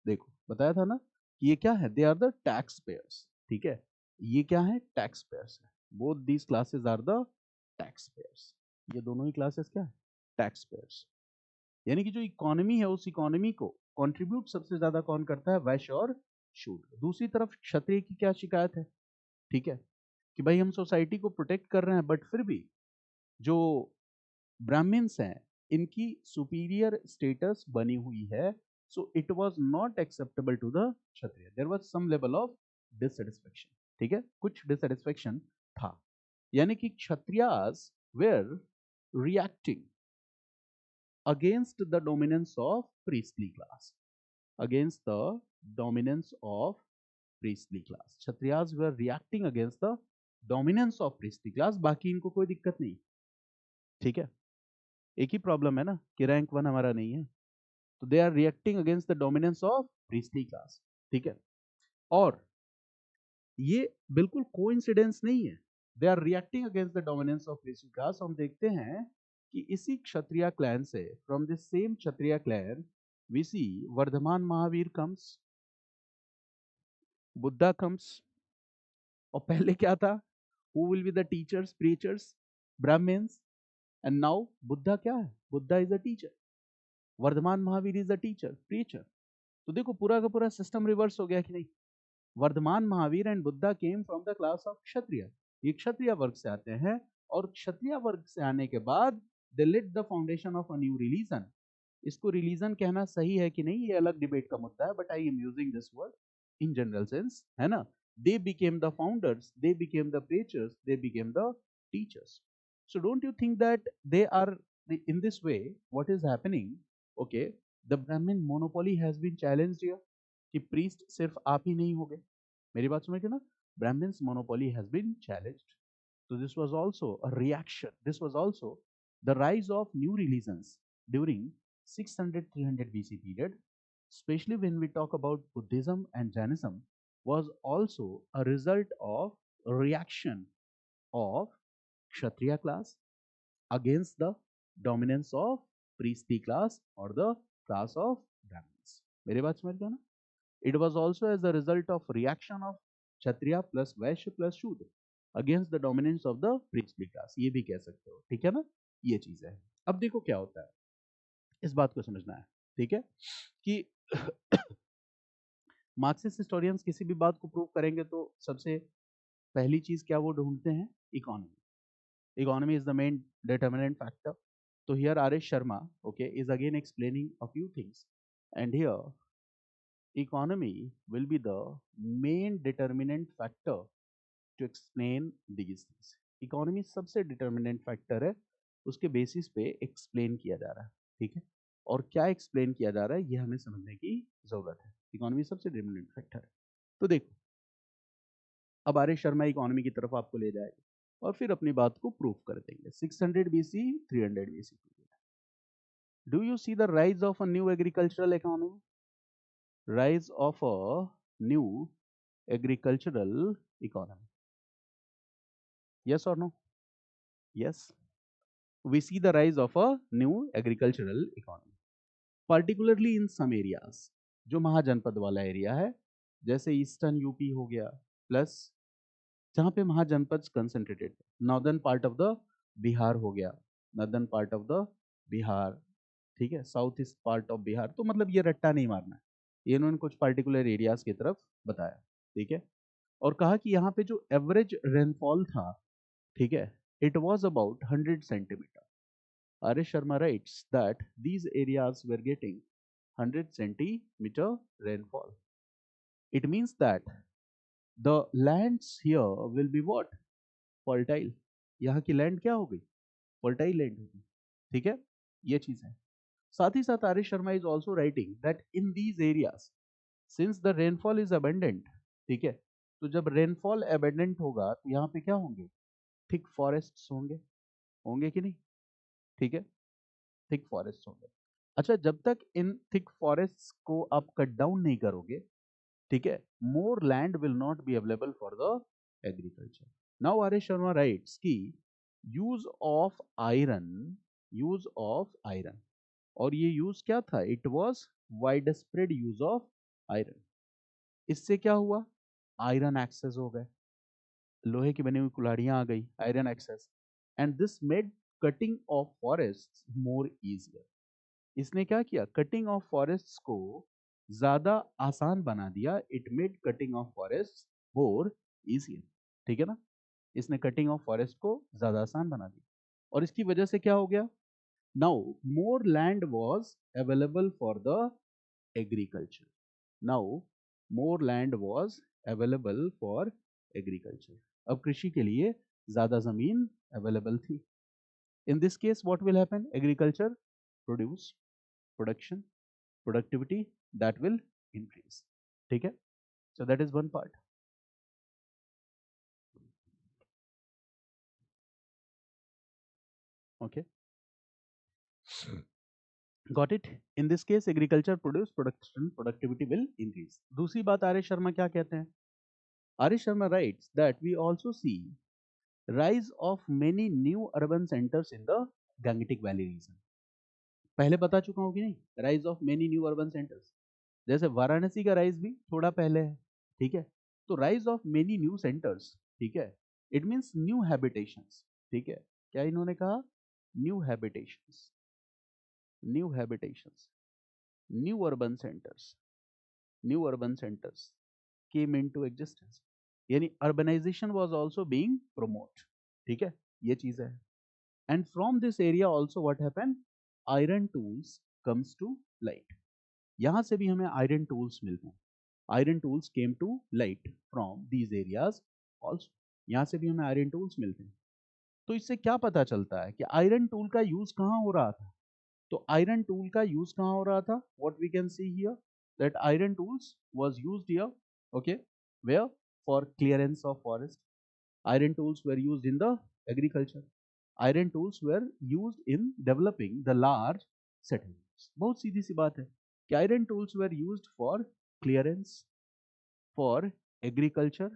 देखो बताया था ना कि ये क्या है, they are the tax payers, ठीक है, ये क्या है, टैक्स पेयर्स है. Both these classes are the tax payers. ये दोनों ही क्लासेस क्या है, टैक्स पेयर्स. यानी कि जो इकोनॉमी है उस इकोनॉमी को कंट्रीब्यूट सबसे ज्यादा कौन करता है, वैश्य और शूद्र. दूसरी तरफ क्षत्रिय की क्या शिकायत है, ठीक है, कि भाई हम सोसाइटी को प्रोटेक्ट कर रहे हैं बट फिर भी जो ब्राह्मण्स हैं इनकी सुपीरियर स्टेटस बनी हुई है. So it was not acceptable to the Kshatriya. There was some level of dissatisfaction, ठीक है, कुछ डिससेटिस्फेक्शन था. यानी कि Kshatriyas were reacting against the dominance of priestly class, against the dominance of priestly class. Kshatriyas were reacting against the dominance of priestly class. बाकी इनको कोई दिक्कत नहीं, ठीक है, एक ही प्रॉब्लम है ना कि रैंक 1 हमारा नहीं है, तो they are reacting against the dominance of priestly class, ठीक है. और ये बिल्कुल कोइंसिडेंस नहीं है, they are reacting against the dominance of priestly class. हम देखते हैं कि इसी क्षत्रिय क्लैन से, from this same Kshatriya clan we see Vardhaman Mahavir comes, Buddha comes. और पहले क्या था, who will be the teachers, preachers, Brahmins. And now Buddha क्या है, Buddha is a teacher, Varthaman Mahavir is a teacher, preacher. तो देखो पूरा का पूरा सिस्टम रिवर्स हो गया कि नहीं. Vardhaman Mahavir and Buddha came from the class of Kshatriya. ये क्षत्रिय वर्ग से आते हैं, और क्षत्रिय वर्ग से आने के बाद they laid the foundation of a new religion. इसको रिलीजन कहना सही है कि नहीं ये अलग डिबेट का मुद्दा है, but I am using this word in general sense, है ना. They became the founders, they became the preachers, they became the teachers. So don't you think that they are in this way what is happening, okay, the Brahmin monopoly has been challenged here, कि priest सिर्फ आप ही नहीं हो गए. मेरी बात समझ गए ना, Brahmin's monopoly has been challenged. So this was also a reaction, this was also the rise of new religions during 600-300 BC period, especially when we talk about Buddhism and Jainism, was also a result of reaction of Kshatriya class against the dominance of priestly class or the class of Brahmins. मेरी बात समझ गया ना. It was also as a result of reaction of Kshatriya plus Vaishya plus Shudra against the dominance of the priestly class. ये भी कह सकते हो, ठीक है ना. ये चीज है. अब देखो क्या होता है, इस बात को समझना है, ठीक है, कि मार्क्सिस्ट हिस्टोरियंस किसी भी बात को प्रूव करेंगे तो सबसे पहली चीज क्या वो ढूंढते हैं, economy. Economy is the main determinant factor. So here R.S. Sharma, okay, is again explaining a few things, and here economy will be the main determinant factor to explain these things. Economy सबसे determinant factor है, उसके basis पे explain किया जा रहा है, ठीक है. और क्या एक्सप्लेन किया जा रहा है ये हमें समझने की जरूरत है. इकोनॉमी सबसे डिटरमिनेंट फैक्टर है. तो देखो अब आर एस शर्मा इकोनॉमी की तरफ आपको ले जाएगा और फिर अपनी बात को प्रूव कर देंगे. 600 BC 300 BC period. Do you see the rise of a new agricultural economy? Rise of a new agricultural economy. Yes or no? Yes. We see the rise of a new agricultural economy, particularly in some areas. जो महाजनपद वाला area है जैसे eastern UP हो गया, plus जहाँ पे Mahajanapada concentrated, northern part of the Bihar हो गया, northern part of the Bihar, ठीक है, south east part of Bihar. तो मतलब ये रट्टा नहीं मारना है, ये इन्होंने कुछ पार्टिकुलर एरियाज की तरफ बताया, ठीक है। और कहा कि यहाँ पे जो एवरेज रेनफॉल था, ठीक है, it was about 100 centimetre. Are S Sharma rights that these areas were getting 100 centimeter rainfall. It means that the lands here will be what? Fertile. यहाँ की लैंड क्या हो गई? फर्टाइल लैंड होगी, ठीक है, ये चीज है। साथ ही साथ R S Sharma is also writing that in these areas since the rainfall is abundant, ठीक है, तो जब रेनफॉल अबेंडेंट होगा तो यहाँ पे क्या होंगे? थिक फॉरेस्ट होंगे, होंगे कि नहीं? ठीक है, थिक फॉरेस्ट होंगे। अच्छा, जब तक इन थिक फॉरेस्ट को आप कट डाउन नहीं करोगे, ठीक है, more land will not be available for the agriculture. Now R S Sharma writes की use of iron, use of iron, और ये यूज क्या था? It was widespread use of iron. इससे क्या हुआ? आयरन एक्सेस हो गए, लोहे की बनी हुई कुल्हाड़ियां आ गई, iron axes, and this made cutting of forest more easier. इसने क्या किया? कटिंग ऑफ फॉरेस्ट को ज्यादा आसान बना दिया। It made cutting of forest more easier, ठीक है ना, इसने कटिंग ऑफ फॉरेस्ट को ज्यादा आसान बना दिया। और इसकी वजह से क्या हो गया? Now more land was available for the agriculture. Now more land was available for agriculture. अब कृषि के लिए ज्यादा जमीन अवेलेबल थी। In this case what will happen? Agriculture produce, production, productivity that will increase, ठीक है। So that is one part. Okay, got it? In this case agriculture produce, production, productivity will increase. दूसरी बात are S Sharma क्या कहते हैं? Are S Sharma writes that we also see rise of many new urban centers in the Gangetic Valley region. पहले बता चुका हूँ कि नहीं? Rise of many new urban centres, जैसे वाराणसी का राइज भी थोड़ा पहले है, ठीक है। तो rise of many new centres, ठीक है, इट मींस न्यू हैबिटेशंस, ठीक है। क्या इन्होंने कहा? New habitations, new habitations, new urban centres, new urban centres came into existence, यानी urbanization was also being promoted, ठीक है, ये चीज है। and from this area also what happened? iron tools comes to light, यहां से भी हमें आयरन टूल्स मिलते हैं। Iron tools came to light from these areas also, यहाँ से भी हमें आयरन टूल्स मिलते हैं। तो इससे क्या पता चलता है कि आयरन टूल का यूज कहाँ हो रहा था? तो आयरन टूल का यूज कहाँ हो रहा था? What we can see here that iron tools was used here, okay, where? For clearance of forest. Iron tools were used in the agriculture. Iron tools were used in developing the large settlements. बहुत सीधी सी बात है कि iron tools were used for clearance, for agriculture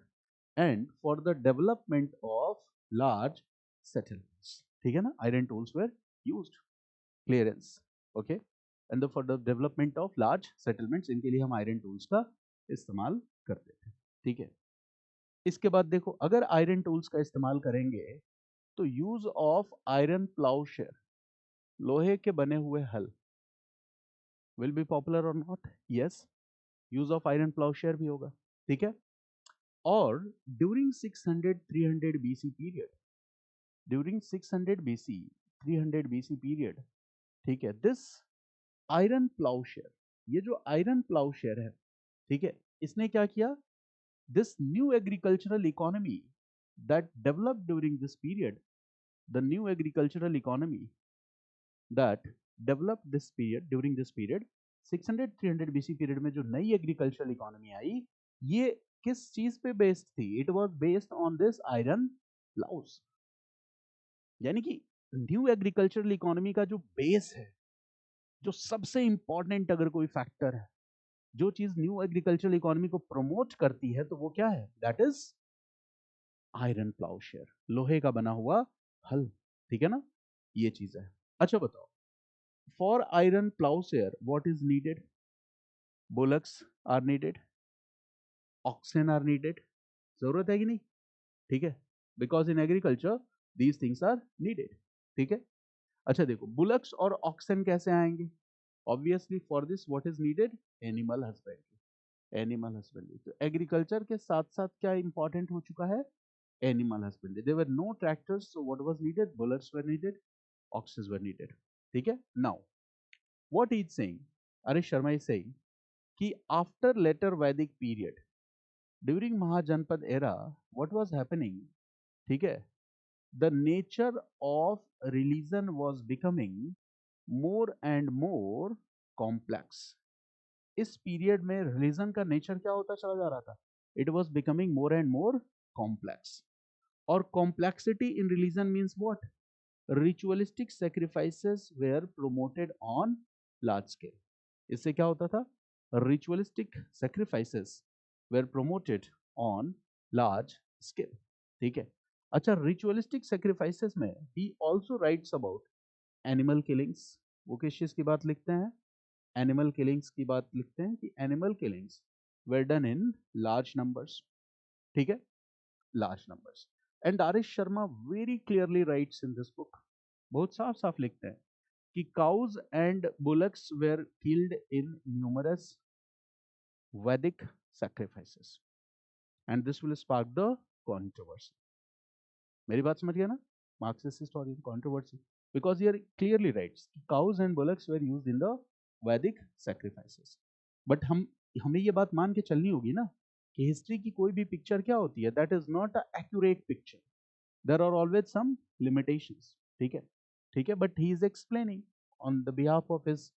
and for the development of large settlements, ठीक है ना। iron tools were used, clearance, okay, and for the development of large settlements, इनके लिए हम iron tools का इस्तेमाल करते थे, ठीक है। इसके बाद देखो, अगर आयरन टूल्स का इस्तेमाल करेंगे तो यूज ऑफ आयरन प्लाउशेयर, लोहे के बने हुए हल, विल बी पॉपुलर और not? Yes, use of iron ploughshare भी होगा, ठीक है। और during 600 300 BC period, during 600 BC 300 BC period, ठीक है, दिस आयरन प्लाउशेयर, ये जो आयरन प्लाउशेयर है, ठीक है, इसने क्या किया? This new agricultural economy that developed during this period, the new agricultural economy that developed this period, during this period 600 300 BC period में जो नई एग्रीकल्चरल इकोनॉमी आई, ये किस चीज पे बेस्ड थी? It was based on this iron ploughs. यानी कि न्यू एग्रीकल्चरल इकोनॉमी का जो बेस है, जो सबसे इंपॉर्टेंट अगर कोई फैक्टर है, जो चीज न्यू एग्रीकल्चरल इकोनॉमी को प्रमोट करती है, तो वो क्या है? दैट इज आयरन प्लाउशेयर, लोहे का बना हुआ हल, ठीक है ना, ये चीज है। अच्छा बताओ, for iron ploughshare what is needed? Bullocks are needed, oxen are needed, जरूरत है कि नहीं, ठीक है, because in agriculture these things are needed, ठीक है। अच्छा देखो, बुलक्स और ऑक्सन कैसे आएंगे? Obviously for this what is needed? Animal husbandry, animal husbandry. तो एग्रीकल्चर के साथ साथ क्या इंपॉर्टेंट हो चुका है? Animal husbandry. There were no tractors, so what was needed? Bullocks were needed, oxes were needed, ठीक है। नाउ व्हाट इज सेइंग, अरे शर्मा इज सेइंग कि after later Vedic period, during Mahajanapada era, what was happening, ठीक है, the nature of religion was becoming more and more complex. इस period में religion का nature क्या होता चला जा रहा था? It was becoming more and more complex. और complexity in religion means what? Ritualistic sacrifices were promoted on large scale. इससे क्या होता था? Ritualistic sacrifices were promoted on large scale, ठीक है। अच्छा, रिचुअलिस्टिक सेक्रीफाइसेस में ही also writes about animal killings. वो किस चीज की बात लिखते हैं? एनिमल किलिंग्स की बात लिखते हैं कि animal killings were done in large numbers, ठीक है, large numbers. And R S Sharma very clearly writes in this book, बहुत साफ साफ लिखते हैं कि cows and bullocks were killed in numerous Vedic sacrifices and this will spark the controversy. मेरी बात समझ गया ना? Marxist historian controversy, because here clearly rights cause and bullocks were used in the वैदिक सैक्रिफाइसेस। बट हमें ये बात मान के चलनी होगी ना कि हिस्ट्री की कोई भी पिक्चर क्या होती है? That is not a accurate picture, there are always some limitations, ठीक है, ठीक है। But he is explaining on the behalf of his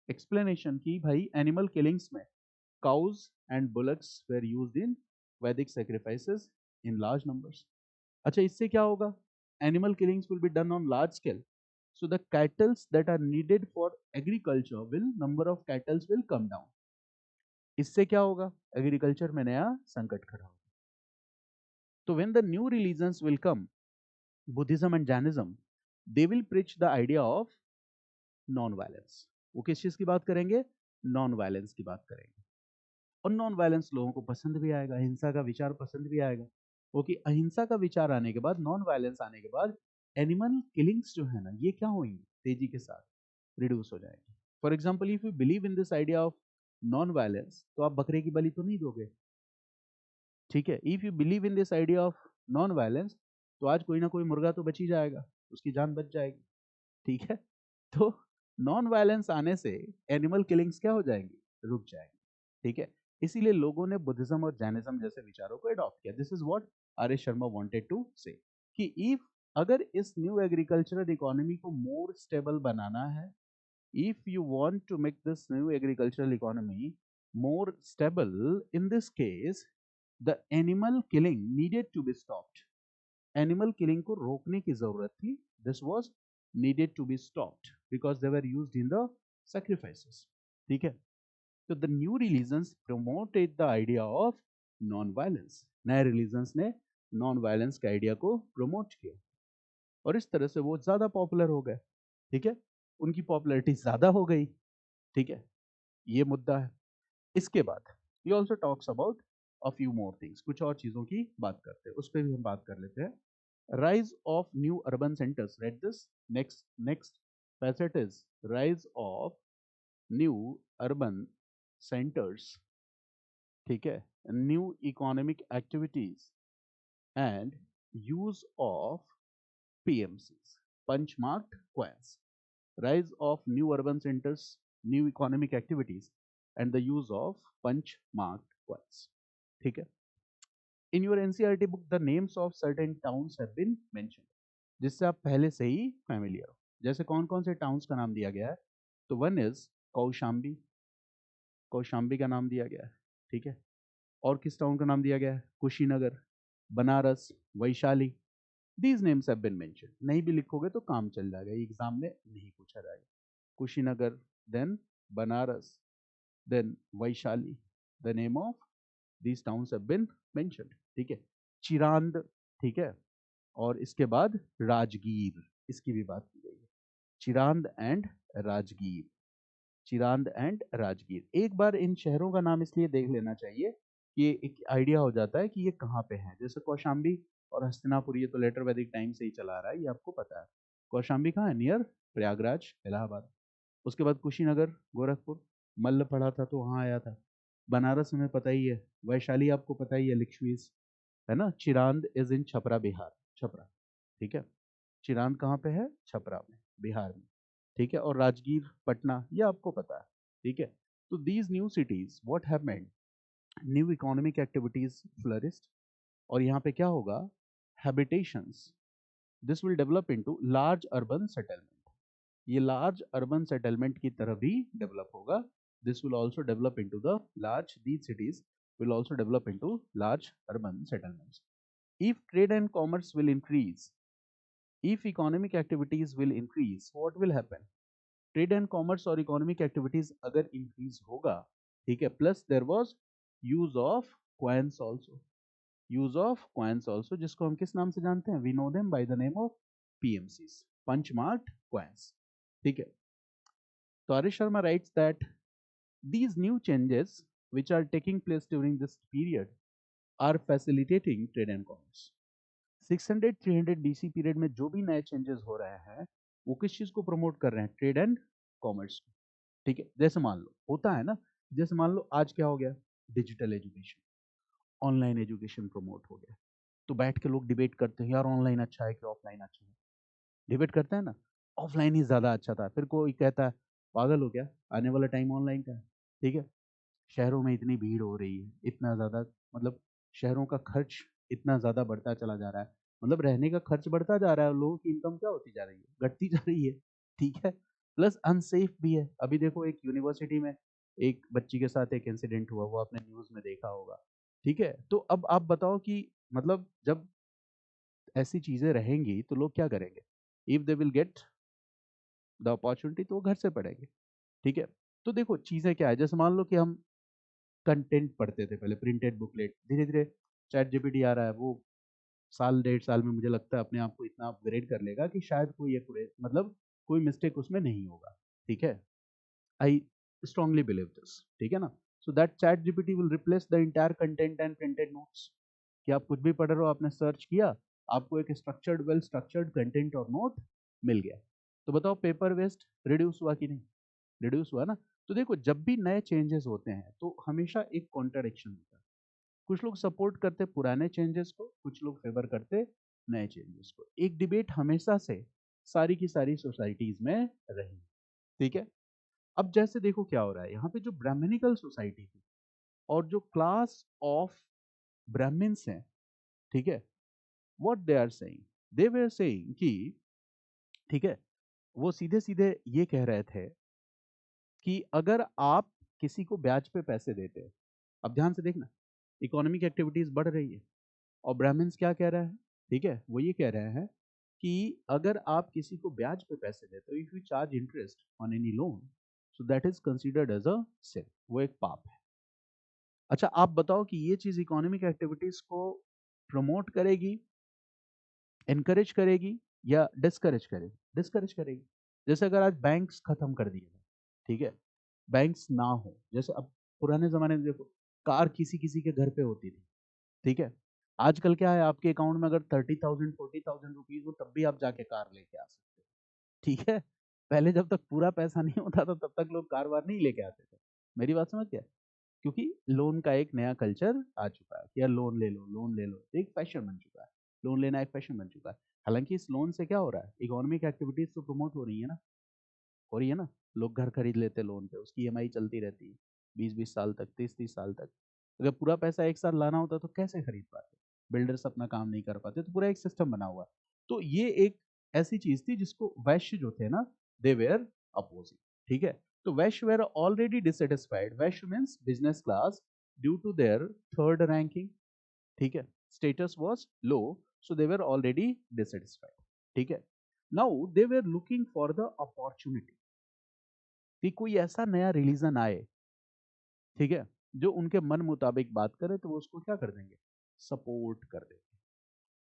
explanation कि भाई एनिमल किलिंग्स में cows and bullocks were used in Vedic sacrifices in large numbers. अच्छा, इससे क्या होगा? Animal killings will be done on large scale, so the cattles that are needed for agriculture will number of cattles will come down. इससे क्या होगा? Agriculture में नया संकट खड़ा होगा। तो when the new religions will come, Buddhism and Jainism, they will preach the idea of non-violence. वो किस चीज की बात करेंगे? नॉन वायलेंस की बात करेंगे। और नॉन वायलेंस लोगों को पसंद भी आएगा, अहिंसा का विचार पसंद भी आएगा। ओके, अहिंसा का विचार आने के बाद, नॉन वायलेंस आने के बाद, एनिमल किलिंग्स जो है ना, ये क्या होंगी? तेजी के साथ रिड्यूस हो जाएंगे। For example, if you believe in this idea of non violence, तो आप बकरे की बलि तो नहीं दोगे, ठीक है। If you believe in this idea of non violence, तो आज कोई ना कोई मुर्गा तो बच ही जाएगा, उसकी जान बच जाएगी, ठीक है। तो नॉन वायलेंस आने से एनिमल किलिंग्स क्या हो जाएंगी? रुक जाएंगी, ठीक है। इसीलिए लोगों ने बुद्धिज्म और जैनिज्म जैसे विचारों को अडॉप्ट किया। This is what R S Sharma wanted to say, कि इफ अगर इस न्यू एग्रीकल्चरल इकोनॉमी को मोर स्टेबल बनाना है, if you want to make this new agricultural economy more stable, in this case the animal killing needed to be stopped. Animal killing को रोकने की जरूरत थी। This was needed to be stopped because they were used in the sacrifices, ठीक है। तो the new religions promoted the idea of non-violence. नए religions ने non-violence के आइडिया को प्रमोट किया और इस तरह से वो ज्यादा पॉपुलर हो गए, ठीक है, उनकी पॉपुलैरिटी ज्यादा हो गई, ठीक है। ये मुद्दा है। इसके बाद he also talks about a few more things, कुछ और चीजों की बात करते हैं, उस पर भी हम बात कर लेते हैं। rise of new urban centers, read this, next facet is rise of new urban centers, ठीक है, new economic activities and use of PMCs, punch marked coins, rise of new urban centers, new economic activities and the use of punch marked coins, ठीक है। in your NCERT book the names of certain towns have been mentioned, जिससे आप पहले से ही familiar हो। जैसे कौन कौन से टाउन्स का नाम दिया गया है? तो वन इज कौशाम्बी, कौशाम्बी का नाम दिया गया है, ठीक है। और किस टाउन का नाम दिया गया है? Kushinagar, Banaras, Vaishali. These names have been mentioned. नहीं भी लिखोगे तो काम चल जाएगा, एग्जाम में नहीं पूछा जाएगा। Kushinagar, then Banaras, then Vaishali, the name of these towns have been mentioned, ठीक है। चिरांद, ठीक है, और इसके बाद राजगीर, इसकी भी बात की गई है। Chirand and Rajgir, Chirand and Rajgir. एक बार इन शहरों का नाम इसलिए देख लेना चाहिए कि एक आइडिया हो जाता है कि ये कहाँ पे है। जैसे कौशाम्बी और हस्तिनापुर, ये तो लेटर वैदिक टाइम से ही चला आ रहा है, ये आपको पता है। कौशाम्बी कहाँ है? नियर प्रयागराज, इलाहाबाद। उसके बाद कुशीनगर, गोरखपुर, मल्ल पढ़ा था तो वहाँ आया था। बनारस में पता ही है, वैशाली आपको पता ही है, लक्ष्मीज, है ना। चिरांद इज इन छपरा, बिहार, छपरा, ठीक है। चिरांद कहाँ पे है? छपरा में, बिहार में, ठीक है। और राजगीर, पटना, ये आपको पता है, ठीक है। तो these new cities what happened, new economic activities flourished, और यहाँ पे क्या होगा? Habitations, this will develop into large urban settlement, ये लार्ज अर्बन सेटलमेंट की तरह भी डेवलप होगा। This will also develop into the large, these cities will also develop into large urban settlements. If trade and commerce will increase, if economic activities will increase, what will happen? Trade and commerce और economic activities अगर increase होगा, ठीक है, plus there was use of coins also, use of coins also, जिसको हम किस नाम से जानते हैं? We know them by the name of PMCs, punch marked coins, ठीक है। तो आर्य Sharma writes that these new changes which are taking place during this period are facilitating trade and commerce. 600-300 DC period में जो भी नए चेंजेस हो रहे हैं, वो किस चीज को प्रमोट कर रहे हैं? ट्रेड एंड कॉमर्स, ठीक है। जैसे मान लो होता है ना, जैसे मान लो आज क्या हो गया? Digital education, online education promote हो गया। तो बैठ के लोग डिबेट करते हैं, यार ऑनलाइन अच्छा है कि ऑफलाइन अच्छा है? डिबेट करते हैं ना, ऑफलाइन ही ज्यादा अच्छा था। फिर कोई कहता है पागल हो गया, आने वाला टाइम ऑनलाइन का है, ठीक है। शहरों में इतनी भीड़ हो रही है, इतना ज़्यादा, मतलब शहरों का खर्च इतना ज़्यादा बढ़ता चला जा रहा है, मतलब रहने का खर्च बढ़ता जा रहा है, लोगों की इनकम क्या होती जा रही है? घटती जा रही है, ठीक है। प्लस अनसेफ भी है। अभी देखो एक यूनिवर्सिटी में एक बच्ची के साथ एक इंसिडेंट हुआ, वो आपने न्यूज़ में देखा होगा, ठीक है। तो अब आप बताओ कि मतलब जब ऐसी चीज़ें रहेंगी तो लोग क्या करेंगे? If they will get the opportunity तो वो घर से पढ़ेंगे, ठीक है। तो देखो चीज़ें क्या है, जैसे मान लो कि हम कंटेंट पढ़ते थे पहले, प्रिंटेड बुकलेट, धीरे धीरे चैट जीपीटी आ रहा है, वो साल 1.5 साल में मुझे लगता है अपने आप को इतना अपग्रेड कर लेगा कि शायद कोई मतलब कोई मिस्टेक उसमें नहीं होगा, ठीक है। आई स्ट्रांगली बिलीव दिस, ठीक है ना। So that chat GPT will replace the entire content and printed notes, कि आप कुछ भी पढ़ रहे हो, आपने सर्च किया, आपको एक स्ट्रक्चर्ड, वेल स्ट्रक्चर्ड कंटेंट और नोट मिल गया। तो बताओ पेपर वेस्ट रिड्यूस हुआ कि नहीं? रिड्यूस हुआ ना। तो देखो जब भी नए चेंजेस होते हैं तो हमेशा एक कॉन्ट्राडिक्शन होता है, कुछ लोग सपोर्ट करते पुराने चेंजेस को, कुछ लोग फेवर करते नए चेंजेस को। एक डिबेट हमेशा से सारी की सारी सोसाइटीज में रही, ठीक है। अब जैसे देखो क्या हो रहा है, यहाँ पे जो ब्राह्मणिकल सोसाइटी थी और जो क्लास ऑफ ब्राह्मण्स हैं, ठीक है, what they are saying, they were saying कि, ठीक है, वो सीधे सीधे ये कह रहे थे कि अगर आप किसी को ब्याज पे पैसे देते हो, अब ध्यान से देखना, इकोनॉमिक एक्टिविटीज बढ़ रही है और ब्राह्मण्स क्या कह रहे हैं, ठीक है, वो ये कह रहे हैं कि अगर आप किसी को ब्याज पे पैसे देते हो, if you charge interest on any loan, so that is considered as a sin, वो एक पाप है। अच्छा आप बताओ कि ये चीज इकोनॉमिक एक्टिविटीज को प्रमोट करेगी, एनकरेज करेगी या डिस्करेज करेगी? डिस्करेज करेगी। जैसे अगर आज बैंक्स खत्म कर दिए, ठीक है, बैंक्स ना हो, जैसे अब पुराने जमाने में देखो कार किसी किसी के घर पे होती थी, ठीक है। आजकल क्या है, आपके अकाउंट में अगर 30,000 40,000 रुपीज हो तब भी आप जाके कार लेके आ सकते हो, ठीक है। पहले जब तक पूरा पैसा नहीं होता था तब तक लोग कार वार नहीं लेके आते थे। मेरी बात समझ गया? क्योंकि लोन का एक नया कल्चर आ चुका है कि यार लोन ले लो, लोन ले लो, एक फैशन बन चुका है, लोन लेना एक फैशन बन चुका है। हालांकि इस लोन से क्या हो रहा है, इकोनॉमिक एक्टिविटीज तो प्रमोट हो रही है ना, हो रही है ना। लोग घर खरीद लेते लोन पे, उसकी ईएमआई चलती रहती है 20-20 साल तक, 30-30 साल तक। अगर पूरा पैसा एक साथ लाना होता तो कैसे खरीद पाते? बिल्डर्स अपना काम नहीं कर पाते, तो पूरा एक सिस्टम बना हुआ है। तो ये एक ऐसी चीज थी जिसको वैश्य जो थे ना, दे वेयर अपोजिंग, ठीक है। तो Vaishya were already dissatisfied, Vaishya means business class, due to their third ranking, ठीक है, status was low, so they were already dissatisfied, ठीक है। Now they were looking for the opportunity कि कोई ऐसा नया रिलीजन आए, ठीक है, जो उनके मन मुताबिक बात करे तो वो उसको क्या कर देंगे? सपोर्ट कर देंगे।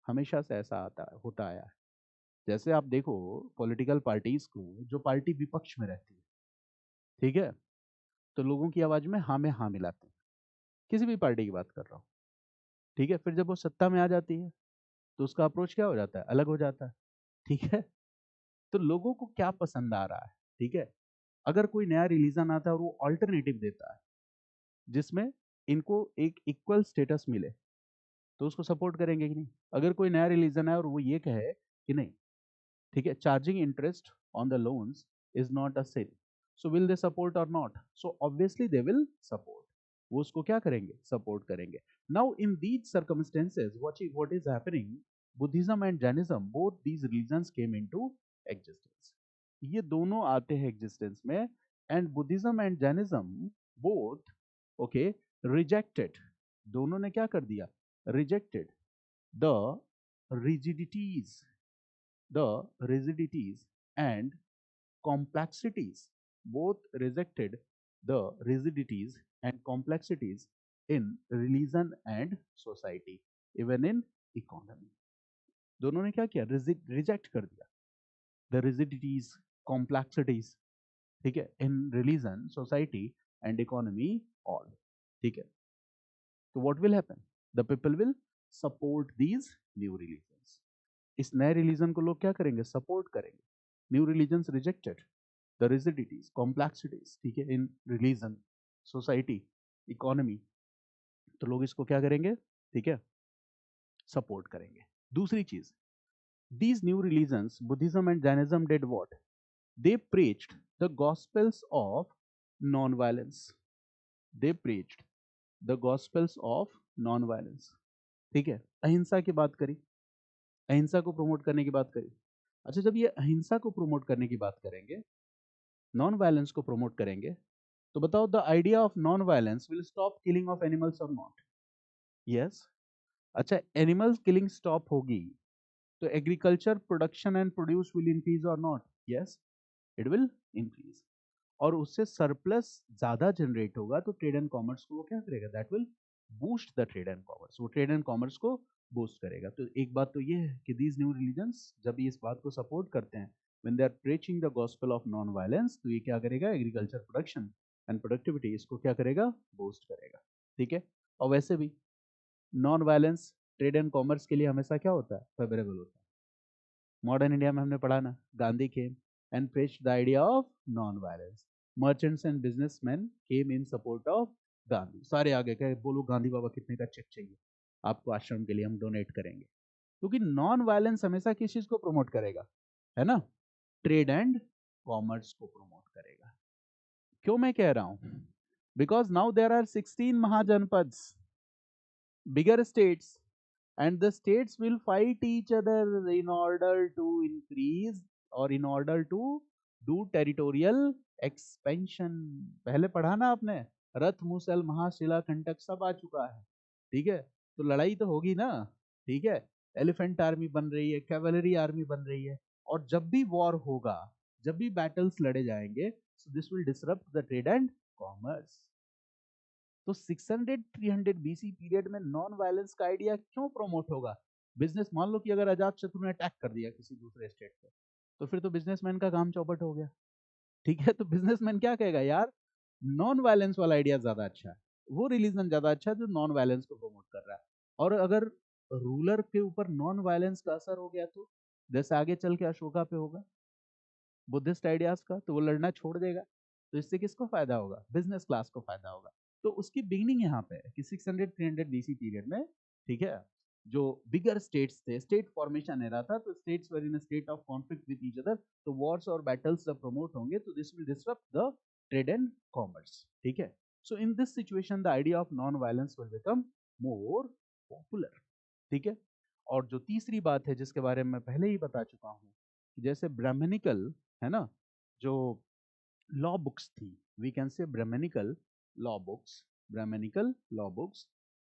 हमेशा से ऐसा आता होता आया है। जैसे आप देखो पॉलिटिकल पार्टीज को, जो पार्टी विपक्ष में रहती है, ठीक है, तो लोगों की आवाज में हाँ मिलाते हैं, किसी भी पार्टी की बात कर रहा हूँ, ठीक है। फिर जब वो सत्ता में आ जाती है तो उसका अप्रोच क्या हो जाता है, अलग हो जाता है, ठीक है। तो लोगों को क्या पसंद आ रहा है, ठीक है। अगर कोई नया रिलीजन आता है और वो ऑल्टरनेटिव देता है जिसमें इनको एक इक्वल स्टेटस मिले, तो उसको सपोर्ट करेंगे कि नहीं। अगर कोई नया रिलीजन है और वो ये कहे कि नहीं, ठीक है, charging interest on the loans is not a sin, so will they support और not, so obviously they will support, वो उसको क्या करेंगे, सपोर्ट करेंगे। Now in these circumstances what is happening, Buddhism and Jainism both these religions came into existence, ये दोनों आते हैं एग्जिस्टेंस में। And Buddhism and Jainism both, okay, rejected, दोनों ने क्या कर दिया, rejected the rigidities the rigidities and complexities, both rejected the rigidities and complexities in religion and society, even in economy। दोनों ने क्या किया, रिजेक्ट कर दिया द रिजिडिटीज, कॉम्प्लेक्सिटीज, ठीक है, in religion, society and economy all, ठीक है। तो what will happen, the people will support these new religions, इस नए रिलीजन को लोग क्या करेंगे, सपोर्ट करेंगे। New religions rejected the rigidities, complexities, ठीक है, इन रिलीजन, सोसाइटी, इकोनॉमी, तो लोग इसको क्या करेंगे, ठीक है, सपोर्ट करेंगे। दूसरी चीज, these new religions, Buddhism and Jainism, did what? They preached the gospels of non-violence. They preached the gospels of non-violence, ठीक है। अहिंसा की बात करी, अहिंसा को प्रमोट करने की बात करी। अच्छा, जब ये अहिंसा को प्रमोट करने की बात करेंगे, नॉन वायलेंस को प्रमोट करेंगे, तो बताओ, the idea of non violence will stop killing of animals और नॉट? यस। अच्छा, एनिमल्स किलिंग स्टॉप होगी तो agriculture production and produce will increase और not? Yes, it will increase. और उससे सरप्लस ज्यादा जनरेट होगा तो ट्रेड एंड कॉमर्स को वो क्या करेगा, that will boost the trade and commerce, वो ट्रेड एंड कॉमर्स को बूस्ट करेगा। तो एक बात तो ये है कि दीज न्यू रिलीजन्स जब ये इस बात को सपोर्ट करते हैं, when they are preaching the gospel of non violence, तो ये क्या करेगा, एग्रीकल्चर प्रोडक्शन एंड प्रोडक्टिविटी इसको क्या करेगा, बूस्ट करेगा, ठीक है। और वैसे भी non violence trade and commerce के लिए हमेशा क्या होता है, फेवरेबल होता है। मॉडर्न इंडिया में हमने पढ़ा ना, Gandhi came and preached the idea of non violence, merchants and businessman came in support of Gandhi, सारे आगे कहे बोलो गांधी बाबा कितने का चेक चाहिए आपको आश्रम के लिए, हम डोनेट करेंगे। क्योंकि नॉन वायलेंस हमेशा किस चीज को प्रमोट करेगा, है ना, ट्रेड एंड कॉमर्स को प्रमोट करेगा। क्यों मैं कह रहा हूं, because now there are 16 mahajanapadas, bigger states, and the states will fight each other in order to increase or in order to do territorial expansion। पहले पढ़ा ना आपने, रथ मूसल महाशिला कंटक सब आ चुका है, ठीक है। तो लड़ाई तो होगी ना, ठीक है। एलिफेंट आर्मी बन रही है, कैवलरी आर्मी बन रही है, और जब भी वॉर होगा, जब भी बैटल्स लड़े जाएंगे, so this will disrupt the trade and commerce। तो 600-300 बीसी पीरियड में नॉन वायलेंस का आइडिया क्यों प्रमोट होगा? बिजनेस, मान लो कि अगर अजात शत्रु ने अटैक कर दिया किसी दूसरे स्टेट पे, तो फिर तो बिजनेसमैन का काम चौपट हो गया, ठीक है। तो बिजनेसमैन क्या कहेगा, यार नॉन वायलेंस वाला आइडिया ज्यादा अच्छा है, वो रिलीजन ज्यादा अच्छा है जो नॉन वायलेंस को प्रमोट कर रहा है। और अगर रूलर के ऊपर नॉन वायलेंस का असर हो गया, तो जैसे आगे चल के अशोका पे होगा बुद्धिस्ट आइडियाज का, तो वो लड़ना छोड़ देगा। तो इससे किसको फायदा होगा, बिजनेस क्लास को फायदा होगा। तो उसकी बिगनिंग यहाँ पे है कि 600-300 बीसी पीरियड में, ठीक है, जो बिगर स्टेट्स थे, स्टेट फॉर्मेशन एरा था, तो states were in state of conflict with each other, तो वॉर्स और बैटल्स जब प्रमोट होंगे तो this will disrupt the trade and commerce, ठीक है। So in this situation the idea of non violence will become more popular, ठीक है। और जो तीसरी बात है जिसके बारे में मैं पहले ही बता चुका हूँ, जैसे ब्राह्मणिकल, है ना, जो लॉ बुक्स थी, we can say brahmanical law books, brahmanical law books,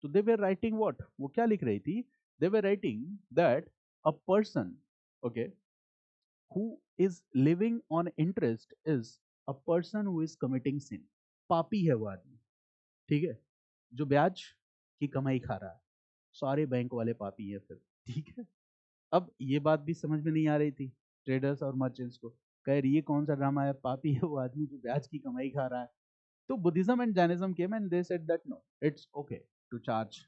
तो दे वर राइटिंग व्हाट, वो क्या लिख रही थी, they were writing that a person, okay, who is living on interest is a person who is committing sin, पापी है वो आदमी, ठीक है, जो ब्याज की कमाई खा रहा है, सारे बैंक वाले पापी है फिर, ठीक है। अब ये बात भी समझ में नहीं आ रही थी ट्रेडर्स और मर्चेंट्स को, कह रही ये कौन सा ड्रामा है, पापी है वो आदमी जो ब्याज की कमाई खा रहा है, तो Buddhism and Jainism came and they said that no, it's okay to charge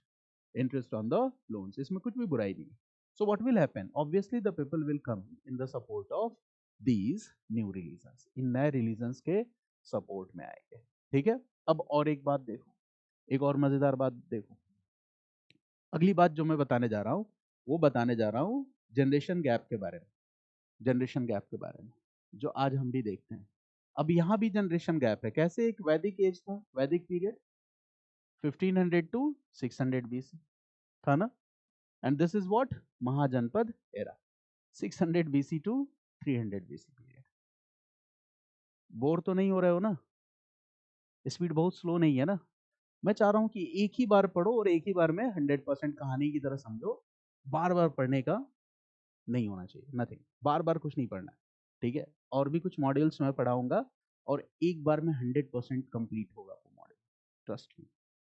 interest on the loans, इसमें कुछ भी बुराई नहीं. So what will happen? Obviously the people will come in the support of these new religions, इन नए religions के support में आएंगे. ठीक है. अब और एक बात देखो, एक और मजेदार बात देखो. अगली बात जो मैं बताने जा रहा हूँ, वो बताने जा रहा हूँ जनरेशन गैप के बारे में. जनरेशन गैप के बारे में जो आज हम भी देखते हैं. अब यहाँ भी जनरेशन गैप है. कैसे? एक वैदिक एज था, वैदिक पीरियड 1500 टू 600 BC था ना. And this is what? Mahajanpad era. 600 BC to 300 BC period. Bore तो नहीं हो रहे हो ना? स्पीड बहुत स्लो नहीं है ना? मैं चाह रहा हूं कि एक ही बार पढ़ो और एक ही बार में 100% कहानी की तरह समझो. बार बार पढ़ने का नहीं होना चाहिए. नथिंग, बार बार कुछ नहीं पढ़ना. ठीक है. और भी कुछ मॉड्यूल्स मैं पढ़ाऊंगा और एक बार में 100% कंप्लीट होगा वो मॉड्यूल. Trust me.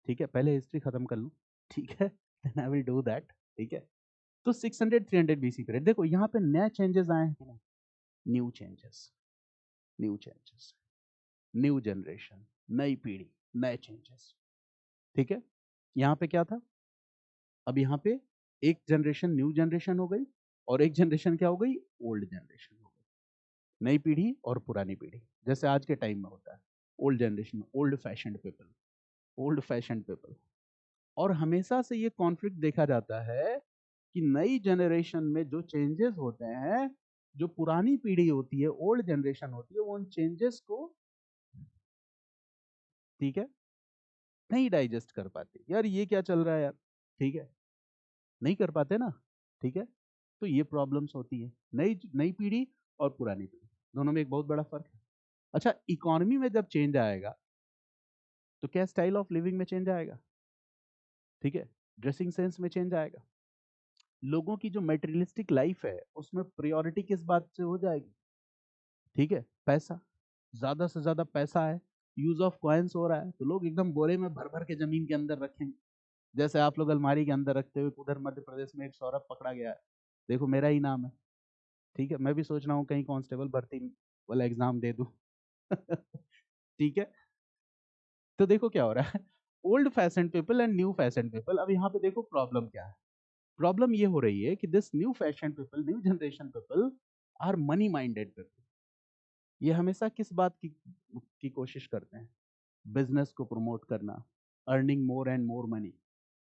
ठीक है. पहले हिस्ट्री खत्म कर लूं. ठीक है. Then I will do that. ठीक है. तो 600 300 BC पीरियड. देखो यहाँ पे नए चेंजेस आए हैं कि नहीं? New changes, new changes, new generation, नई पीढ़ी, नए चेंजेस. ठीक है. यहाँ पे क्या था? अब यहाँ पे एक जनरेशन न्यू जनरेशन हो गई और एक जनरेशन क्या हो गई? ओल्ड जनरेशन हो गई. नई पीढ़ी और पुरानी पीढ़ी, जैसे आज के टाइम में होता है. Old generation, old fashioned people, old fashioned people. और हमेशा से ये कॉन्फ्लिक्ट देखा जाता है कि नई जनरेशन में जो चेंजेस होते हैं, जो पुरानी पीढ़ी होती है, ओल्ड जनरेशन होती है, वो उन चेंजेस को, ठीक है, नहीं डाइजेस्ट कर पाती. यार ये क्या चल रहा है यार. ठीक है. नहीं कर पाते ना. ठीक है. तो ये प्रॉब्लम्स होती है. नई नई पीढ़ी और पुरानी पीढ़ी दोनों में एक बहुत बड़ा फर्क है. अच्छा, इकोनॉमी में जब चेंज आएगा तो क्या स्टाइल ऑफ लिविंग में चेंज आएगा? ठीक है. ड्रेसिंग सेंस में चेंज आएगा. लोगों की जो मेटेरियलिस्टिक लाइफ है उसमें प्रायोरिटी किस बात से हो जाएगी? ठीक है. पैसा. ज्यादा से ज्यादा पैसा है, यूज ऑफ कॉइन्स हो रहा है, तो लोग एकदम बोरे में भर भर के जमीन के अंदर रखेंगे. जैसे आप लोग अलमारी के अंदर रखते हुए, उधर मध्य प्रदेश में एक सौरभ पकड़ा गया है. देखो मेरा ही नाम है. ठीक है. मैं भी सोच रहा हूँ कहीं कांस्टेबल भर्ती वाला एग्जाम दे दूं. ठीक है. तो देखो क्या हो रहा है. Old fashion people and new fashion people. अब यहाँ पे देखो प्रॉब्लम क्या है. प्रॉब्लम ये हो रही है कि this new fashion people, new generation people are money minded people. ये हमेशा किस बात की कोशिश करते हैं? बिजनेस को प्रमोट करना, earning more and more money.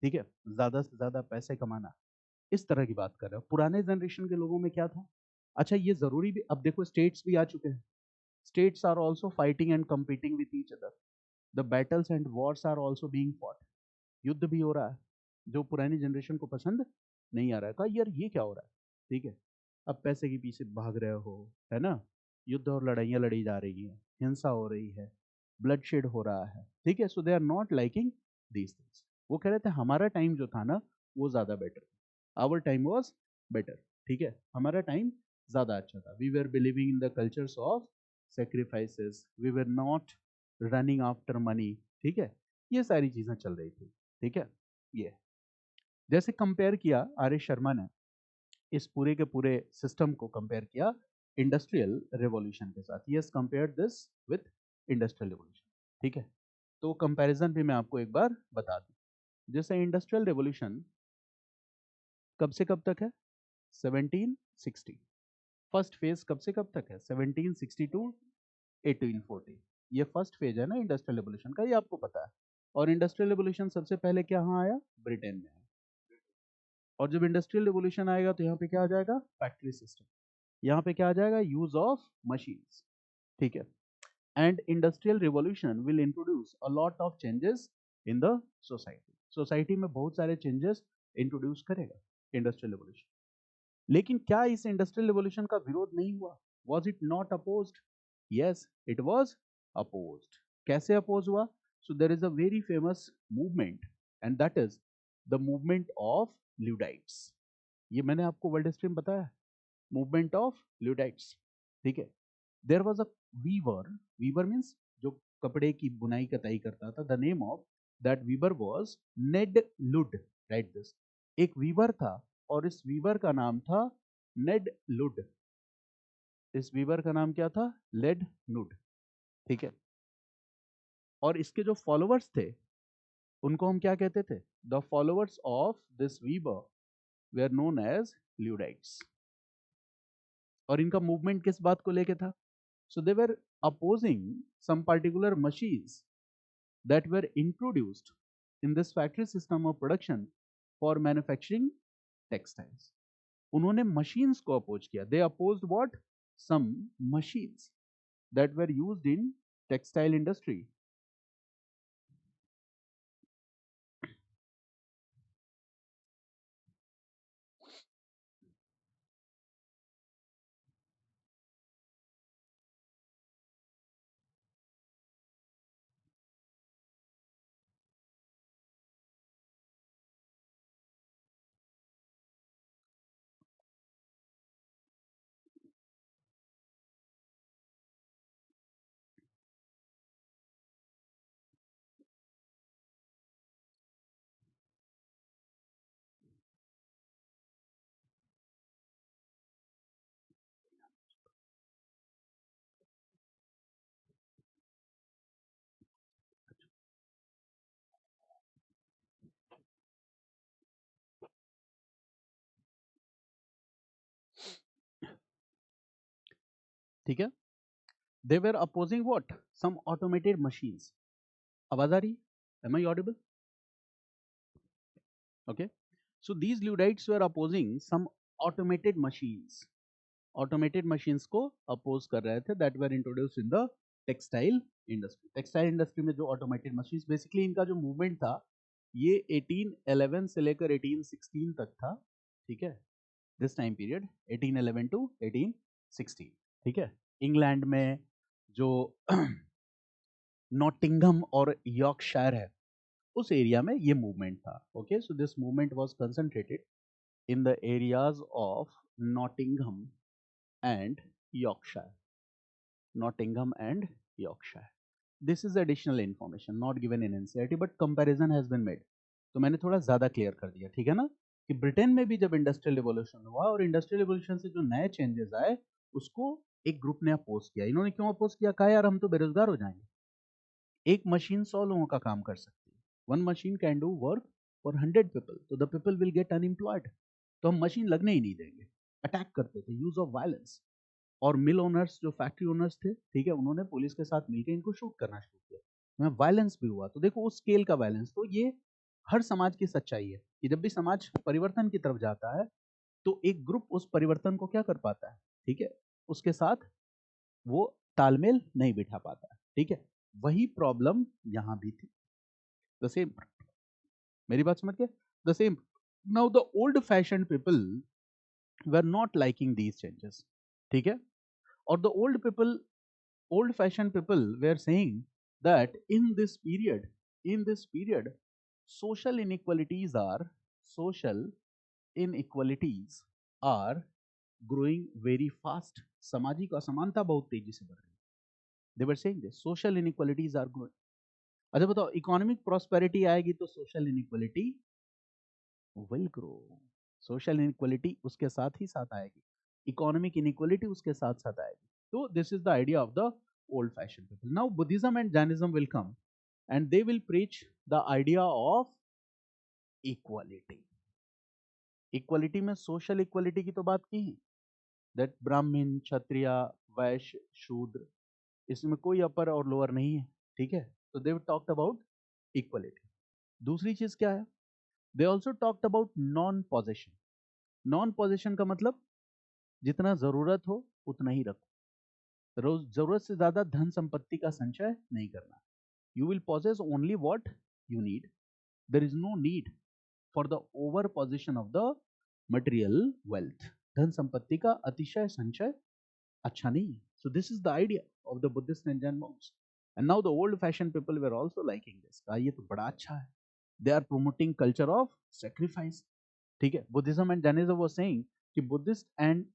ठीक है. ज्यादा से ज्यादा पैसे कमाना, इस तरह की बात कर रहे हो. पुराने जनरेशन के लोगों में क्या था? अच्छा, ये जरूरी भी. अब देखो स्टेट्स भी आ चुके हैं. States are also fighting and competing with each other. The battles and wars are also being fought. युद्ध भी हो रहा है जो पुरानी जनरेशन को पसंद नहीं आ रहा है. कहा यार ये क्या हो रहा है. ठीक है. अब पैसे के पीछे भाग रहे हो, है ना. युद्ध और लड़ाइयाँ लड़ी जा रही हैं, हिंसा हो रही है, ब्लडशेड हो रहा है. ठीक है. So they are not liking these things. वो कह रहे थे हमारा टाइम जो था ना वो ज्यादा better. Our time was better. ठीक है. हमारा टाइम ज्यादा अच्छा था. We were believing in the cultures of sacrifices. We were not running after money. ठीक है. ये सारी चीजें चल रही थी. ठीक है. ये जैसे कंपेयर किया आर एस शर्मा ने, इस पूरे के पूरे सिस्टम को कंपेयर किया इंडस्ट्रियल रेवोल्यूशन के साथ. Yes, compare this with industrial revolution. ठीक है. तो कंपैरिजन भी मैं आपको एक बार बता दूं. जैसे इंडस्ट्रियल रेवोल्यूशन कब से कब तक है? 1760. फर्स्ट फेज कब से कब तक है? 1760 टू 1840. ये फर्स्ट फेज है ना इंडस्ट्रियल रेवोल्यूशन का, ये आपको पता है. और इंडस्ट्रियल रेवोल्यूशन सबसे पहले क्या आया? ब्रिटेन में. और जब इंडस्ट्रियल रिवोल्यूशन आएगा तो यहाँ पे क्या आ जाएगा? Factory system. यहाँ पे क्या आ जाएगा? Use of machines. ठीक है. And industrial revolution will introduce a lot of changes in the society. Society में बहुत सारे चेंजेस इंट्रोड्यूस करेगा इंडस्ट्रियल रिवोल्यूशन. लेकिन क्या इस इंडस्ट्रियल रिवोल्यूशन का विरोध नहीं हुआ? Was it not opposed? Yes, it was opposed. कैसे अपोज हुआ? So there is a very famous movement and that is the movement of ल्यूडाइट्स. ये मैंने आपको वर्ल्ड हिस्ट्री में बताया. Movement of Luddites. ठीक है. There was a weaver. Weaver means जो कपड़े की बुनाई कताई करता था. The name of that weaver was Ned Ludd. Write this. एक वीवर था और इस वीवर का नाम था नेड लुड. इस वीवर का नाम क्या था? लेड लुड. ठीक है. और इसके जो फॉलोअर्स थे उनको हम क्या कहते थे? The followers of this weaver were known as Luddites. और इनका मूवमेंट किस बात को लेके था? So they were opposing some particular machines that were introduced in this factory system of production for manufacturing textiles. उन्होंने machines को अपोज किया. They opposed what? Some machines that were used in textile industry. ठीक है? They were opposing what? Some automated machines. आवाज आ रही है? Am I audible? Okay. So these Luddites were opposing some automated machines. Automated machines को oppose कर रहे थे that were introduced in the textile industry. Textile industry में जो automated machines, basically इनका जो movement था ये 1811 से लेकर 1816 तक था. ठीक है? This time period 1811 to 1816. ठीक है? इंग्लैंड में जो नॉटिंघम और यॉर्कशायर है उस एरिया में ये मूवमेंट था. Okay, so this movement was concentrated in the areas of Nottingham and Yorkshire. Nottingham and Yorkshire. This is additional information not given in NCERT but comparison has been made. तो मैंने थोड़ा ज्यादा clear कर दिया. ठीक है ना? कि ब्रिटेन में भी जब इंडस्ट्रियल रिवॉल्यूशन हुआ और इंडस्ट्रियल रिवॉल्यूशन से जो नए चेंजेस आए उसको एक ग्रुप ने अपोज किया. इन्होंने क्यों अपोज किया? कहा यार हम तो बेरोजगार हो जाएंगे. एक मशीन 100 लोगों का काम कर सकती है. One machine can do work for 100 people, तो the people will get unemployed. तो हम मशीन लगने ही नहीं देंगे. अटैक करते थे, यूज ऑफ वायलेंस. और मिल ओनर्स जो फैक्ट्री ओनर्स थे, ठीक है, उन्होंने पुलिस के साथ मिलकर इनको शूट करना शुरू किया. में वायलेंस भी हुआ. तो देखो उस स्केल का वायलेंस. तो ये हर समाज की सच्चाई है कि जब भी समाज परिवर्तन की तरफ जाता है तो एक ग्रुप उस परिवर्तन को क्या कर पाता है, ठीक है, उसके साथ वो तालमेल नहीं बिठा पाता. ठीक है? वही प्रॉब्लम यहां भी थी. The same. मेरी बात समझ के? The same. Now the old fashion people were not liking these changes. ठीक है? और the old people, old fashioned people were saying that in this period social inequalities are growing very fast. सामाजिक असमानता बहुत तेजी से बढ़ रही है. they were saying this, social inequalities are growing. अच्छा बताओ, इकोनॉमिक प्रॉस्पेरिटी आएगी तो social inequality will grow. Social inequality उसके साथ ही साथ आएगी, इकोनॉमिक इनइक्वालिटी उसके साथ साथ आएगी. तो this is the idea of the old fashioned people. Now Buddhism and Jainism will come and they will preach the idea of equality. Equality में social equality की तो बात की है, that ब्राह्मण, क्षत्रिय, वैश्य, शूद्र, इसमें कोई अपर और लोअर नहीं है. ठीक है? तो they talked about equality. दूसरी चीज क्या है? They also talked about non-possession. Non-possession का मतलब जितना जरूरत हो उतना ही रखो. रोज जरूरत से ज्यादा धन संपत्ति का संचय नहीं करना. You will possess only what you need. There is no need for the over possession of the material wealth. धन संपत्ति का अतिशय संचय अच्छा नहीं है. So this is the idea of the Buddhist and Jain monks. And now the old fashioned people were also liking this. ये तो बड़ा अच्छा है. They are promoting culture of sacrifice. ठीक है? Buddhism and Jainism was saying कि Buddhist and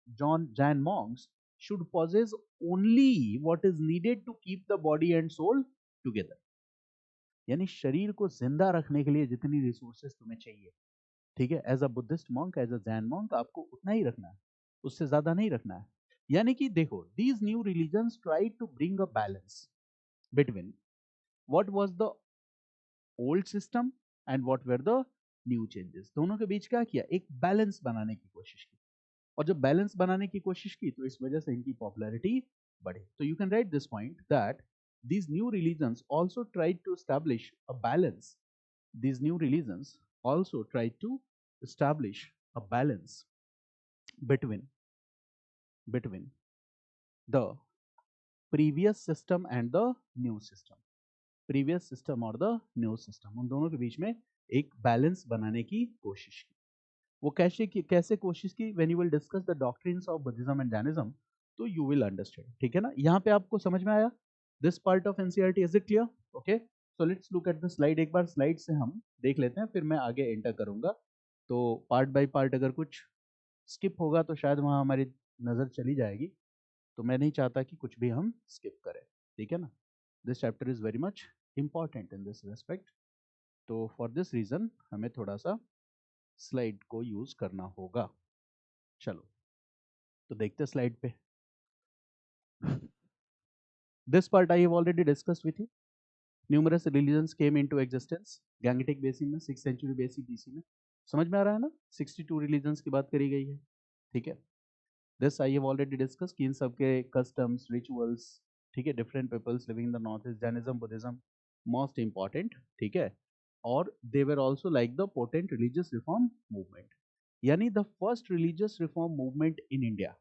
Jain monks should possess only what is needed to keep the body and soul together. यानी शरीर को जिंदा रखने के लिए जितनी रिसोर्सेज तुम्हें चाहिए, ठीक है, as a Buddhist monk, as a Jain monk, आपको उतना ही रखना है, उससे ज्यादा नहीं रखना है. यानी कि देखो, these new religions try to bring a balance between what was the old system and what were the new changes. दोनों के बीच क्या किया, एक बैलेंस बनाने की कोशिश की, और जब बैलेंस बनाने की कोशिश की तो इस वजह से इनकी पॉपुलैरिटी बढ़ी. तो you can write this point that these new religions also tried to establish a balance. These new religions also tried to establish a balance between the previous system and the new system. Previous system और the new system, उन दोनों के बीच में एक balance बनाने की कोशिश की. वो कैसे कोशिश की, when you will discuss the doctrines of Buddhism and Jainism, तो यू विल अंडरस्टैंड. ठीक है ना, यहाँ पे आपको समझ में आया this part of NCERT, is it clear? Okay, so let's look at the slide. एक बार स्लाइड से हम देख लेते हैं, फिर मैं आगे एंटर करूंगा. तो पार्ट बाय पार्ट अगर कुछ स्किप होगा तो शायद वहाँ हमारी नज़र चली जाएगी, तो मैं नहीं चाहता कि कुछ भी हम स्किप करें. ठीक है ना, this chapter is very much important in this respect. तो फॉर दिस रीजन हमें थोड़ा सा स्लाइड को यूज करना होगा. चलो तो देखते स्लाइड पे. This part I have already discussed with you. Numerous religions came into existence Gangetic basin में 6th सेंचुरी BC में. समझ में आ रहा है ना, 62 रिलीजन्स की बात करी गई है. ठीक है, this I have already discuss कि इन सबके कस्टम्स, रिचुअल्स, ठीक है, different peoples living in the north east, Jainism, Buddhism most important. ठीक है, और they were also like the potent religious reform movement. यानी the first religious reform movement in India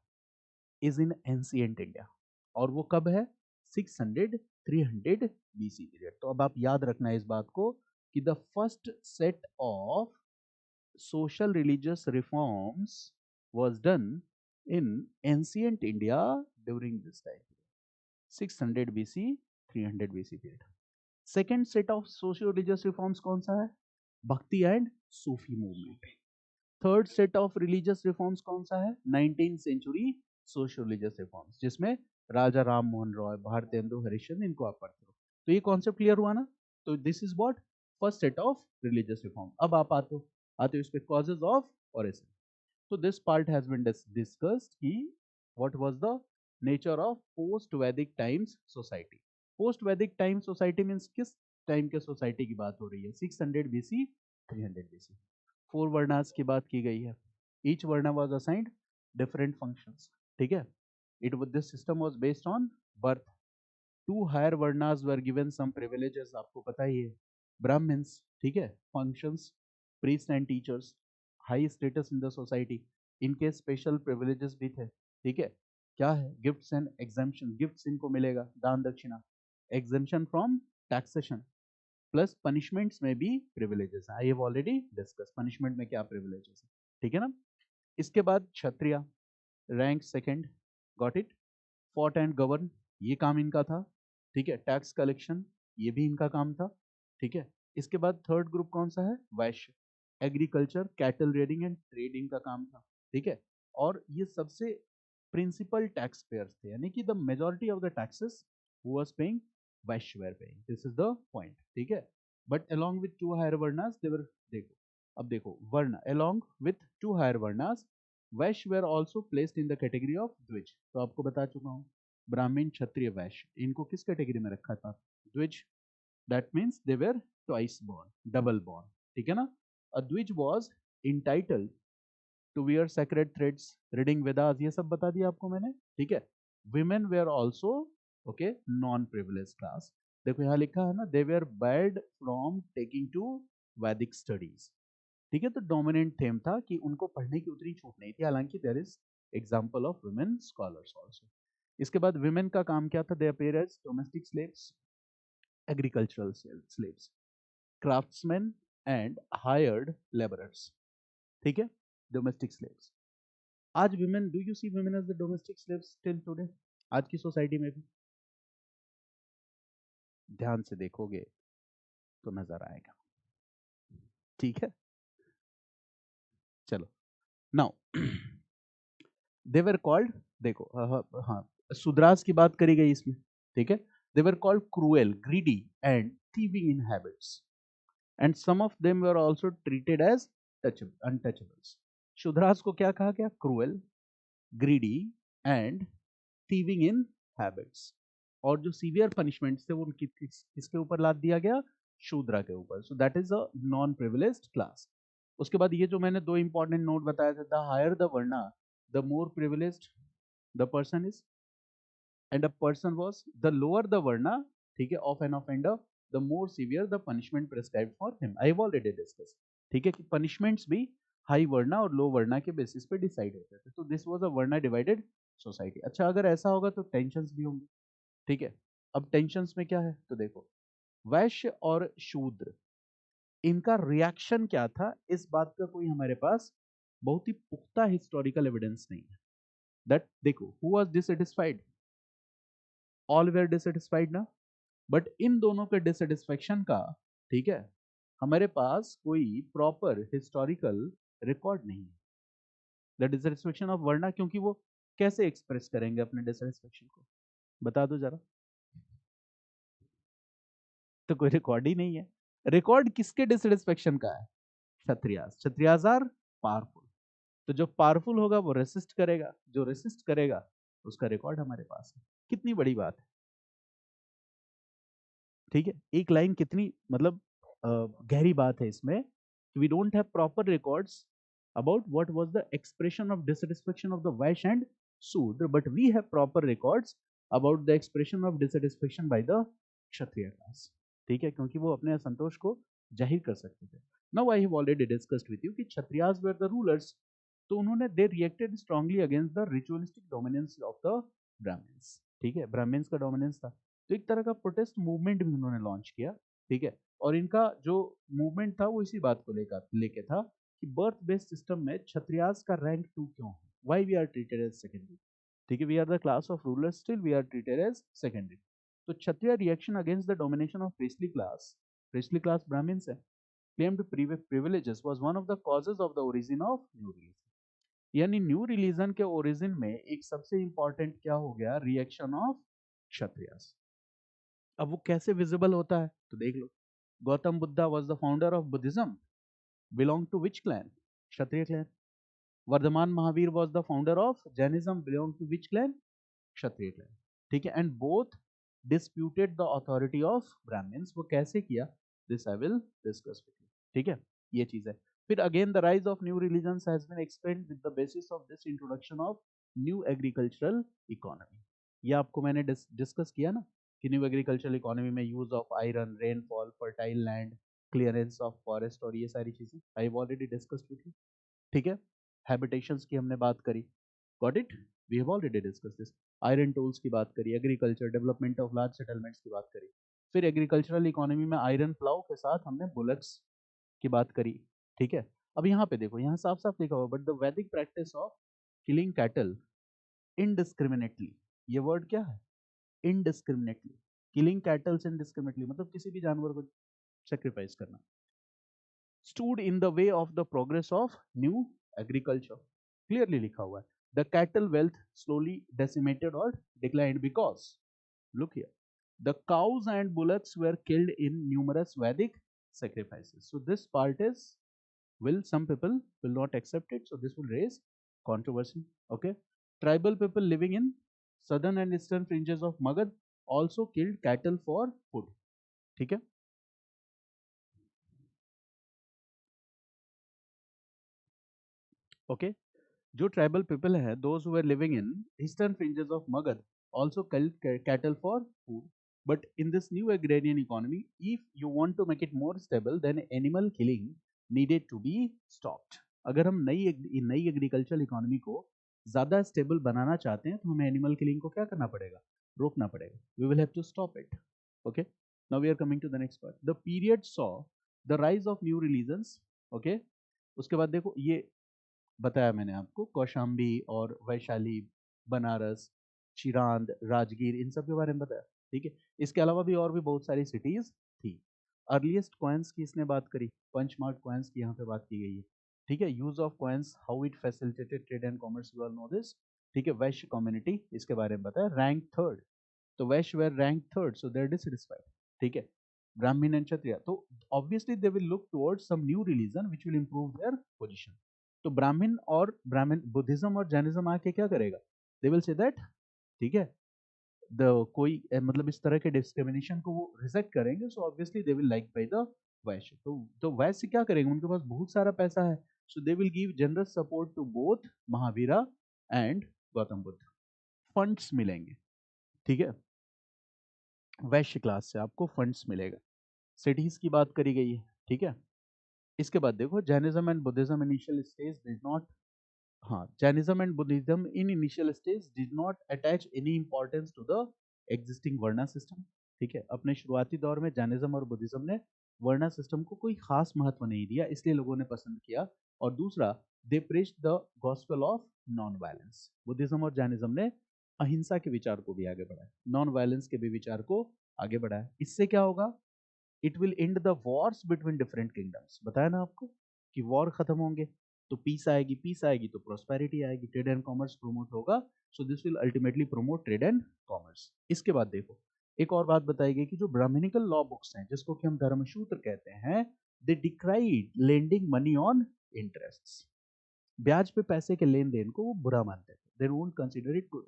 is in ancient India, और वो कब है, 600-300 BC period. तो अब आप याद रखना है इस बात को कि the first set of social religious reforms was done in ancient India during this time period, 600 BC, 300 BC period. Second set of socio-religious reforms कौन सा है, भक्ति and Sufi movement. Third set of religious reforms कौन सा है, 19th century social religious reforms, जिसमें राजा राम मोहन रॉय, भारतेंदु हरिश्चंद्र, इनको आप पढ़ते हो. तो ये कॉन्सेप्ट क्लियर हुआ ना. तो this is what first set of religious reform. अब आप आते हो इस पे कॉजेज ऑफ ऑरिजिन. तो this part has been discussed कि what was the nature of post Vedic times society. Post Vedic time society means किस टाइम के सोसाइटी की बात हो रही है, 600 BC, 300 BC. 4 वर्णास की बात की गई है. ईच वर्णा वाज असाइंड डिफरेंट फंक्शंस. ठीक है, it this system was based on birth. 2 higher varnas were given some privileges, आपको पता ही है, ब्राह्मण्स, ठीक है, functions, priest and teachers, high status in the society, इनके स्पेशल प्रिविलेजेस भी थे. ठीक है, क्या है, गिफ्ट्स एंड एग्जाम्पशन, गिफ्ट्स इनको मिलेगा, दान दक्षिणा, exemption from taxation, plus punishments में भी प्रिविलेजेस है. I have already discuss punishment में क्या प्रिविलेजेस है. ठीक है ना. इसके बाद Kshatriya, rank second, got it, fought and govern, ये काम इनका था. ठीक है, टैक्स कलेक्शन, ये भी इनका काम था. ठीक है, इसके बाद थर्ड ग्रुप कौन सा है, वैश्य, agriculture, cattle rearing and trading का काम था. ठीक है, और ये सबसे प्रिंसिपल टैक्स पेयर्स थे, यानी कि the majority of the taxes who was paying, Vaishya were paying. This is the point. ठीक है, but along with 2 higher varnas they were, देखो अब देखो, वर्ण along with 2 higher varnas, Vysya were also placed in the category of द्विज. तो आपको बता चुका हूँ, ब्राह्मण, क्षत्रिय, वैश्य, इनको किस कैटेगरी में रखा था, dwija. That means they were twice born, double born. ठीक है ना. A dwija was entitled to wear sacred threads, reading Vedas, ये सब बता दिया आपको मैंने. ठीक है, women were also okay non privilege class. देखो यहाँ लिखा है ना, they were barred from taking to Vedic studies. ठीक है, तो डोमिनेंट थीम था कि उनको पढ़ने की उतनी छूट नहीं थी, हालांकि there is example of women scholars also. इसके बाद विमेन का काम क्या था, they appear as domestic slaves, agricultural slaves, craftsman and hired labourers. ठीक है, डोमेस्टिक स्लेव्स. आज women, do you see women as the domestic slaves till today, आज की सोसाइटी में भी? ध्यान से देखोगे तो नजर आएगा. ठीक है, चलो नाउ दे वर कॉल्ड, देखो हाँ, सुद्रास की बात करी गई इसमें. ठीक है, they were called cruel, greedy and thieving in habits, and some of them were also treated as untouchables. Shudras को क्या कहा गया, cruel, greedy and thieving in habits. और जो सीवियर पनिशमेंट थे वो उनकी किसके ऊपर लाद दिया गया, शूद्रा के ऊपर। सो that is a non privileged class. उसके बाद ये जो मैंने दो इंपॉर्टेंट नोट बताया था, the higher the varna the more privileged the person is, and a person was the lower the varna, ठीक है, of an offender the more severe the punishment prescribed for him. I have already discuss, ठीक है, कि punishments भी high वर्णा और लो वर्णा के बेसिस पे डिसाइड होते थे। तो दिस वाज अ वर्णा डिवाइडेड सोसाइटी। अच्छा, अगर ऐसा होगा तो टेंशंस भी होंगे, ठीक है। अब टेंशंस में क्या है तो देखो, वैश्य और शूद्र, इनका रिएक्शन क्या था, इस बात का कोई हमारे पास बहुत ही पुख्ता हिस्टोरिकल एविडेंस नहीं है। दैट देखो, who was dissatisfied, all where dissatisfied ना, बट इन दोनों के डिससेटिस्फेक्शन का, ठीक है, हमारे पास कोई प्रॉपर हिस्टोरिकल रिकॉर्ड नहीं है। द डिससेटिस्फेक्शन ऑफ वर्णा, क्योंकि वो कैसे एक्सप्रेस करेंगे अपने डिससेटिस्फेक्शन को, बता दो जरा। तो कोई रिकॉर्ड ही नहीं है। रिकॉर्ड किसके डिससेटिस्फेक्शन का है, क्षत्रियास। क्षत्रियास आर पावरफुल, तो जो पावरफुल होगा वो रेसिस्ट करेगा, जो रेसिस्ट करेगा उसका रिकॉर्ड हमारे पास है। कितनी बड़ी बात है, ठीक है। एक लाइन कितनी मतलब गहरी बात है इसमें। We don't have proper records about what was the expression of dissatisfaction of the Vaishya and Sudra, but we have proper records about the expression of dissatisfaction by the Kshatriya class, ठीक है, क्योंकि वो अपने असंतोष को जाहिर कर सकते थे। Now I have already discussed with you कि Kshatriyas were the rulers, तो उन्होंने they reacted strongly against the ritualistic dominance of the Brahmins, ठीक है, ब्राह्मण्स का डोमिनेंस था। तो एक तरह का प्रोटेस्ट मूवमेंट भी उन्होंने लॉन्च किया, ठीक है। और इनका जो मूवमेंट था वो इसी बात को लेके था कि बर्थ बेस्ड सिस्टम में क्षत्रियास का रैंक 2 क्यों है, why we are treated as secondary, ठीक है, we are the class of ruler, still we are treated as secondary. तो Kshatriya reaction against the domination of priestly class Brahmins है, claimed privileges was one of the causes of the origin of new religion। यानी new religion के origin में एक सबसे important क्या हो गया, रिएक्शन ऑफ क्षत्रियास। अब वो कैसे विजिबल होता है तो देख लो, Gautam Buddha was the founder of Buddhism, belong to which clan, Kshatriya clan. Vardhaman Mahavir was the founder of Jainism, belong to which clan, Kshatriya clan, ठीक है। And both disputed the authority of Brahmins. वो कैसे किया, this I will discuss with you, ठीक है, ये चीज है। फिर again the rise of new religions has been explained with the basis of this introduction of new agricultural economy. ये आपको मैंने डिस्कस किया ना कि न्यू एग्रीकल्चरल इकोनॉमी में use of iron, rainfall, fertile land, clearance of forest और ये सारी चीजें I have already discussed with you, ठीक है। हैबिटेशंस की हमने बात करी, got it, we have already discuss this. Iron tools की बात करी, agriculture development of large settlements की बात करी। फिर एग्रीकल्चरल इकोनॉमी में आयरन प्लाउ के साथ हमने बुलक्स की बात करी, ठीक है। अब यहाँ पे देखो, यहाँ साफ साफ लिखा हुआ, बट द वैदिक practice of killing cattle indiscriminately, ये वर्ड क्या है, इनडिस्क्रिमिनेटली, किलिंग कैटल्स इनडिस्क्रिमिनेटली, मतलब किसी भी जानवर को सेक्रीफाइस करना, stood in the way of the progress of new agriculture, clearly लिखा हुआ है। The cattle wealth slowly decimated or declined because, look here, the cows and bullocks were killed in numerous Vedic sacrifices. So this part is, will some people will not accept it, so this will raise controversy, okay. Tribal people living in southern and eastern fringes of Magad also killed cattle for food, ठीक है। Okay, जो tribal people है, those who were living in eastern fringes of Magadh also killed cattle for food, but in this new agrarian economy, if you want to make it more stable, then animal killing needed to be stopped। अगर हम नई agricultural economy को ज्यादा stable बनाना चाहते हैं तो हमें animal killing को क्या करना पड़ेगा, रोकना पड़ेगा, we will have to stop it, okay. Now we are coming to the next part, the period saw the rise of new religions, okay. उसके बाद देखो, ये बताया मैंने आपको, कौशाम्बी और वैशाली, बनारस, चिरांद, राजगीर, इन सब के बारे में बताया, ठीक है। इसके अलावा भी और भी बहुत सारी सिटीज थी। अर्लीस्ट कॉइन्स की इसने बात करी, पंचमार्क कॉइन्स की यहाँ पे बात की गई है, ठीक है। Use of coins, how it facilitated trade and commerce, you all know this, ठीक है। वैश्य कम्युनिटी, इसके बारे में बताया, रैंक थर्ड, तो Vaishya were rank third, so they are dissatisfied, ठीक है। ब्राह्मण एंड क्षत्रिय, तो obviously they will look towards some new religion which will improve their position. तो ब्राह्मण बुद्धिज्म और जैनिज्म आके क्या करेगा, दे विल से दैट, ठीक है, कोई मतलब इस तरह के डिस्क्रिमिनेशन को वो रिजेक्ट करेंगे, सो obviously they will like by the वैश्य। तो वैश्य क्या करेंगे, उनके पास बहुत सारा पैसा है, so they will give generous support to both Mahavira and Gautam Buddha. Funds मिलेंगे, ठीक है, वैश्य क्लास से आपको फंड्स मिलेगा। सिटीज की बात करी गई है, ठीक है। इसके बाद देखो, Jainism and Buddhism initial stage did not, हाँ, Jainism and Buddhism in initial stage did not attach any importance to the existing varna system, ठीक है। अपने शुरुआती दौर में जैनिज्म और बुद्धिज्म ने वर्णा सिस्टम को कोई खास महत्व नहीं दिया, इसलिए लोगों ने पसंद किया। और दूसरा, they preached the gospel of non violence. Buddhism और जैनिज्म ने अहिंसा के विचार को भी आगे बढ़ाया, नॉन वायलेंस के भी विचार को आगे बढ़ाया। इससे क्या होगा, it will and the Wars between different kingdoms. बताया ना आपको कि वॉर खत्म होंगे तो पीस आएगी, पीस आएगी तो प्रोस्पेरिटी आएगी, ट्रेड एंड कॉमर्स प्रमोट होगा, so this will ultimately promote trade and commerce. इसके बाद देखो, एक और बात बताई गई कि जो ब्राह्मणिकल लॉ बुक्स हैं, जिसको कि हम धर्मसूत्र कहते हैं, दे डिक्राइड लेंडिंग मनी ऑन इंटरेस्ट। ब्याज पे पैसे के लेन देन को वो बुरा मानते थे, they won't consider it good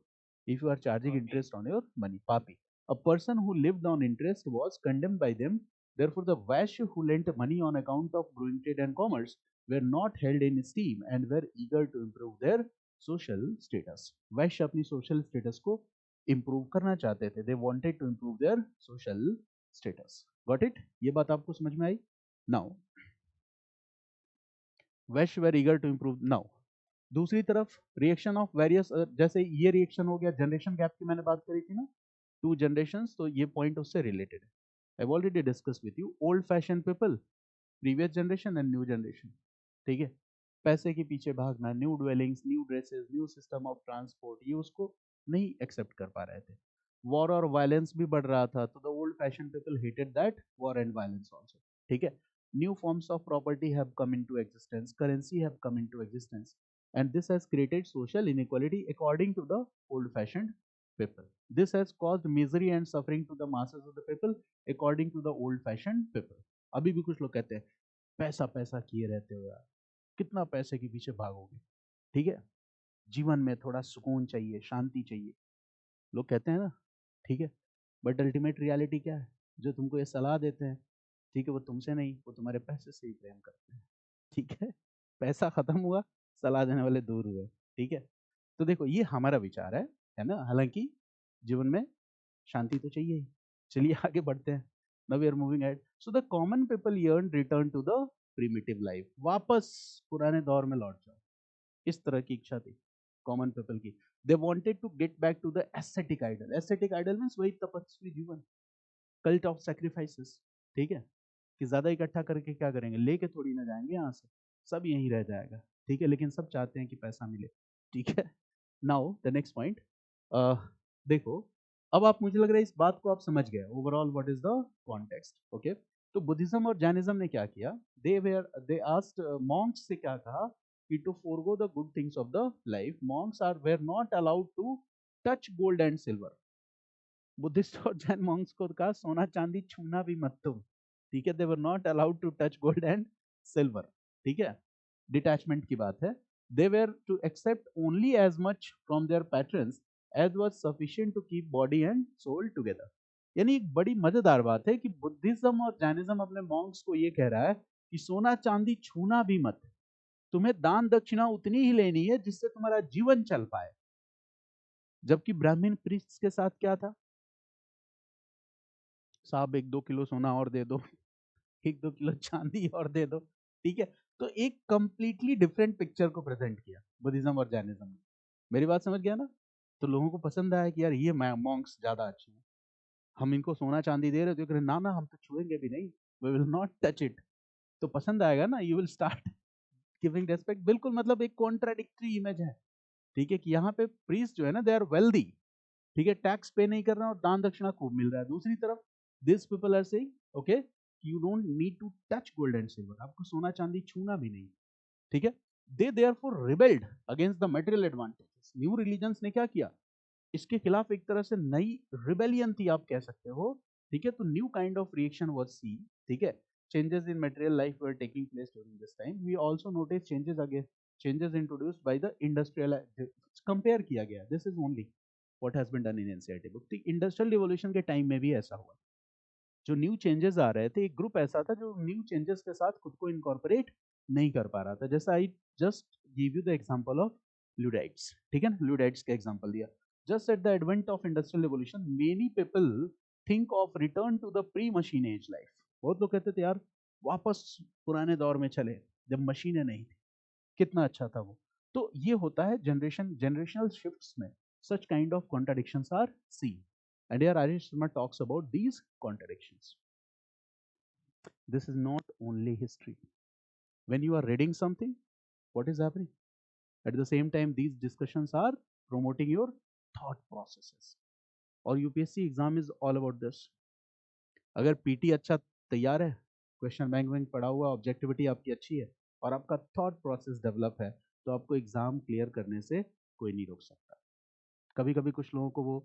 if you are charging interest on your money, पापी। A person who lived on interest was condemned by them. Therefore, the Vaishya who lent money on account of growing trade and commerce were not held in esteem and were eager to improve their social status. वैश्य अपनी social status को improve करना चाहते थे. They wanted to improve their social status. Got it? ये बात आपको समझ में आई? Now, Vysya were eager to improve. Now, दूसरी तरफ रिएक्शन ऑफ वेरियस, जैसे ये रिएक्शन हो गया, जनरेशन गैप की मैंने बात करी थी ना, टू जनरेशंस, तो ये पॉइंट उससे रिलेटेड है। I already discuss with you, old fashion people, previous generation and new generation, ठीक है। पैसे के पीछे भागना, new dwellings, new dresses, new system of transport, ये उसको नहीं एक्सेप्ट कर पा रहे थे। वॉर और वायलेंस भी बढ़ रहा था, तो the old fashion people hated that war and violence also, ठीक है। New forms of property have come into existence, currency have come into existence, and this has created social inequality according to the old fashioned people. This has caused misery and suffering to the masses of the people according to the old fashioned people. अभी भी कुछ लोग कहते हैं पैसा पैसा किए रहते हो यार, कितना पैसे के पीछे भागोगे, ठीक है। जीवन में थोड़ा सुकून चाहिए, शांति चाहिए, लोग कहते हैं ना, ठीक है। बट अल्टीमेट रियलिटी क्या है, जो तुमको ये सलाह देते हैं, ठीक है, वो तुमसे नहीं, वो तुम्हारे पैसे से ही प्रेम करते हैं, ठीक है। पैसा खत्म हुआ, सलाह देने वाले दूर हुए, ठीक है। तो देखो, ये हमारा विचार है ना। हालांकि जीवन में शांति तो चाहिए ही। चलिए आगे बढ़ते हैं। Now we are moving ahead. So the common people yearn return to the primitive life, वापस पुराने दौर में लौट जाओ, इस तरह की इच्छा थी कॉमन पीपल की। They wanted to get back to the aesthetic ideal. Aesthetic ideal means वही तपस्वी जीवन, कल्ट ऑफ सैक्रिफाइसेस, ठीक है। कि ज्यादा इकट्ठा करके क्या करेंगे, लेके थोड़ी ना जाएंगे यहाँ से, सब यहीं रह जाएगा, ठीक है। लेकिन सब चाहते हैं कि पैसा मिले, ठीक है। नाउ द नेक्स्ट पॉइंट, देखो, अब आप, मुझे लग रहा है इस बात को आप समझ गए overall what is the context, okay. तो बुद्धिज्म और जैनिज्म ने क्या किया, दे आस्क्ड मॉन्क्स से क्या कहा कि to forgo the good things of the life, monks are were not allowed to touch gold and silver. Buddhist और जैन मॉन्क्स को कहा सोना चांदी छूना भी मत तुम, ठीक है। They were not allowed to touch gold and silver, ठीक है। डिटैचमेंट की बात है। They were to accept only as much from their patrons as was sufficient to keep body and soul together. यानी एक बड़ी मजेदार बात है कि बुद्धिज्म और जैनिज्म अपने मॉन्क्स को ये कह रहा है कि सोना चांदी छूना भी मत, तुम्हें दान दक्षिणा उतनी ही लेनी है जिससे तुम्हारा जीवन चल पाए। जबकि ब्राह्मण प्रीस्ट के साथ क्या था, साहब 1-2 किलो सोना और दे दो, 1-2 किलो चांदी और दे दो, ठीक है। तो एक कंप्लीटली डिफरेंट पिक्चर को प्रेजेंट किया बुद्धिज्म और जैनिज्म ने। मेरी बात समझ गया ना। तो लोगों को पसंद आया कि यार ये मॉन्क्स ज्यादा अच्छे हैं, हम इनको सोना चांदी दे रहे हो, तो ना ना हम तो छुएंगे भी नहीं, we will not touch it. तो पसंद आएगा ना, you will start giving respect. बिल्कुल, मतलब एक कॉन्ट्राडिक्टरी इमेज है, ठीक है। कि यहाँ पे प्रीस्ट जो है ना, दे आर वेल्दी, ठीक है, टैक्स पे नहीं कर रहे हैं और दान दक्षिणा खूब मिल रहा है। दूसरी तरफ this people are saying okay, you don't need to touch gold and silver, आपको सोना चांदी छूना भी नहीं, ठीक है। They therefore rebelled against the material advantages. New religions ने क्या किया, इसके खिलाफ एक तरह से नई रिबेलियन थी, आप कह सकते हो, ठीक है। तो new kind of reaction was see, ठीक है। Changes in material life were taking place during this time. We also notice changes again, changes introduced by the industrial, compare किया गया, this is only what has been done in NCERT book. तो industrial revolution के time में भी ऐसा हुआ, जो new changes आ रहे थे, एक ग्रुप ऐसा था जो न्यू चेंजेस के साथ खुद को इनकॉर्पोरेट नहीं कर पा रहा था। जैसे I just give you the example of Luddites, ठीक है ना, ल्यूडाइट्स का एग्जांपल दिया। Just at the advent of industrial revolution many people think of return to the pre machine age life. बहुत लोग कहते थे यार वापस पुराने दौर में चले जब मशीनें नहीं थी, कितना अच्छा था वो। तो ये होता है जनरेशनल शिफ्ट्स में, such kind of contradictions are seen. And here Arish Sharma talks about these contradictions. This is not only history. When you are reading something, what is happening? At the same time, these discussions are promoting your thought processes. और UPSC exam is all about this. अगर PT अच्छा तैयार है, question bank में पढ़ा हुआ, objectivity आपकी अच्छी है और आपका थॉट प्रोसेस डेवलप है, तो आपको एग्जाम क्लियर करने से कोई नहीं रोक सकता। कभी कभी कुछ लोगों को वो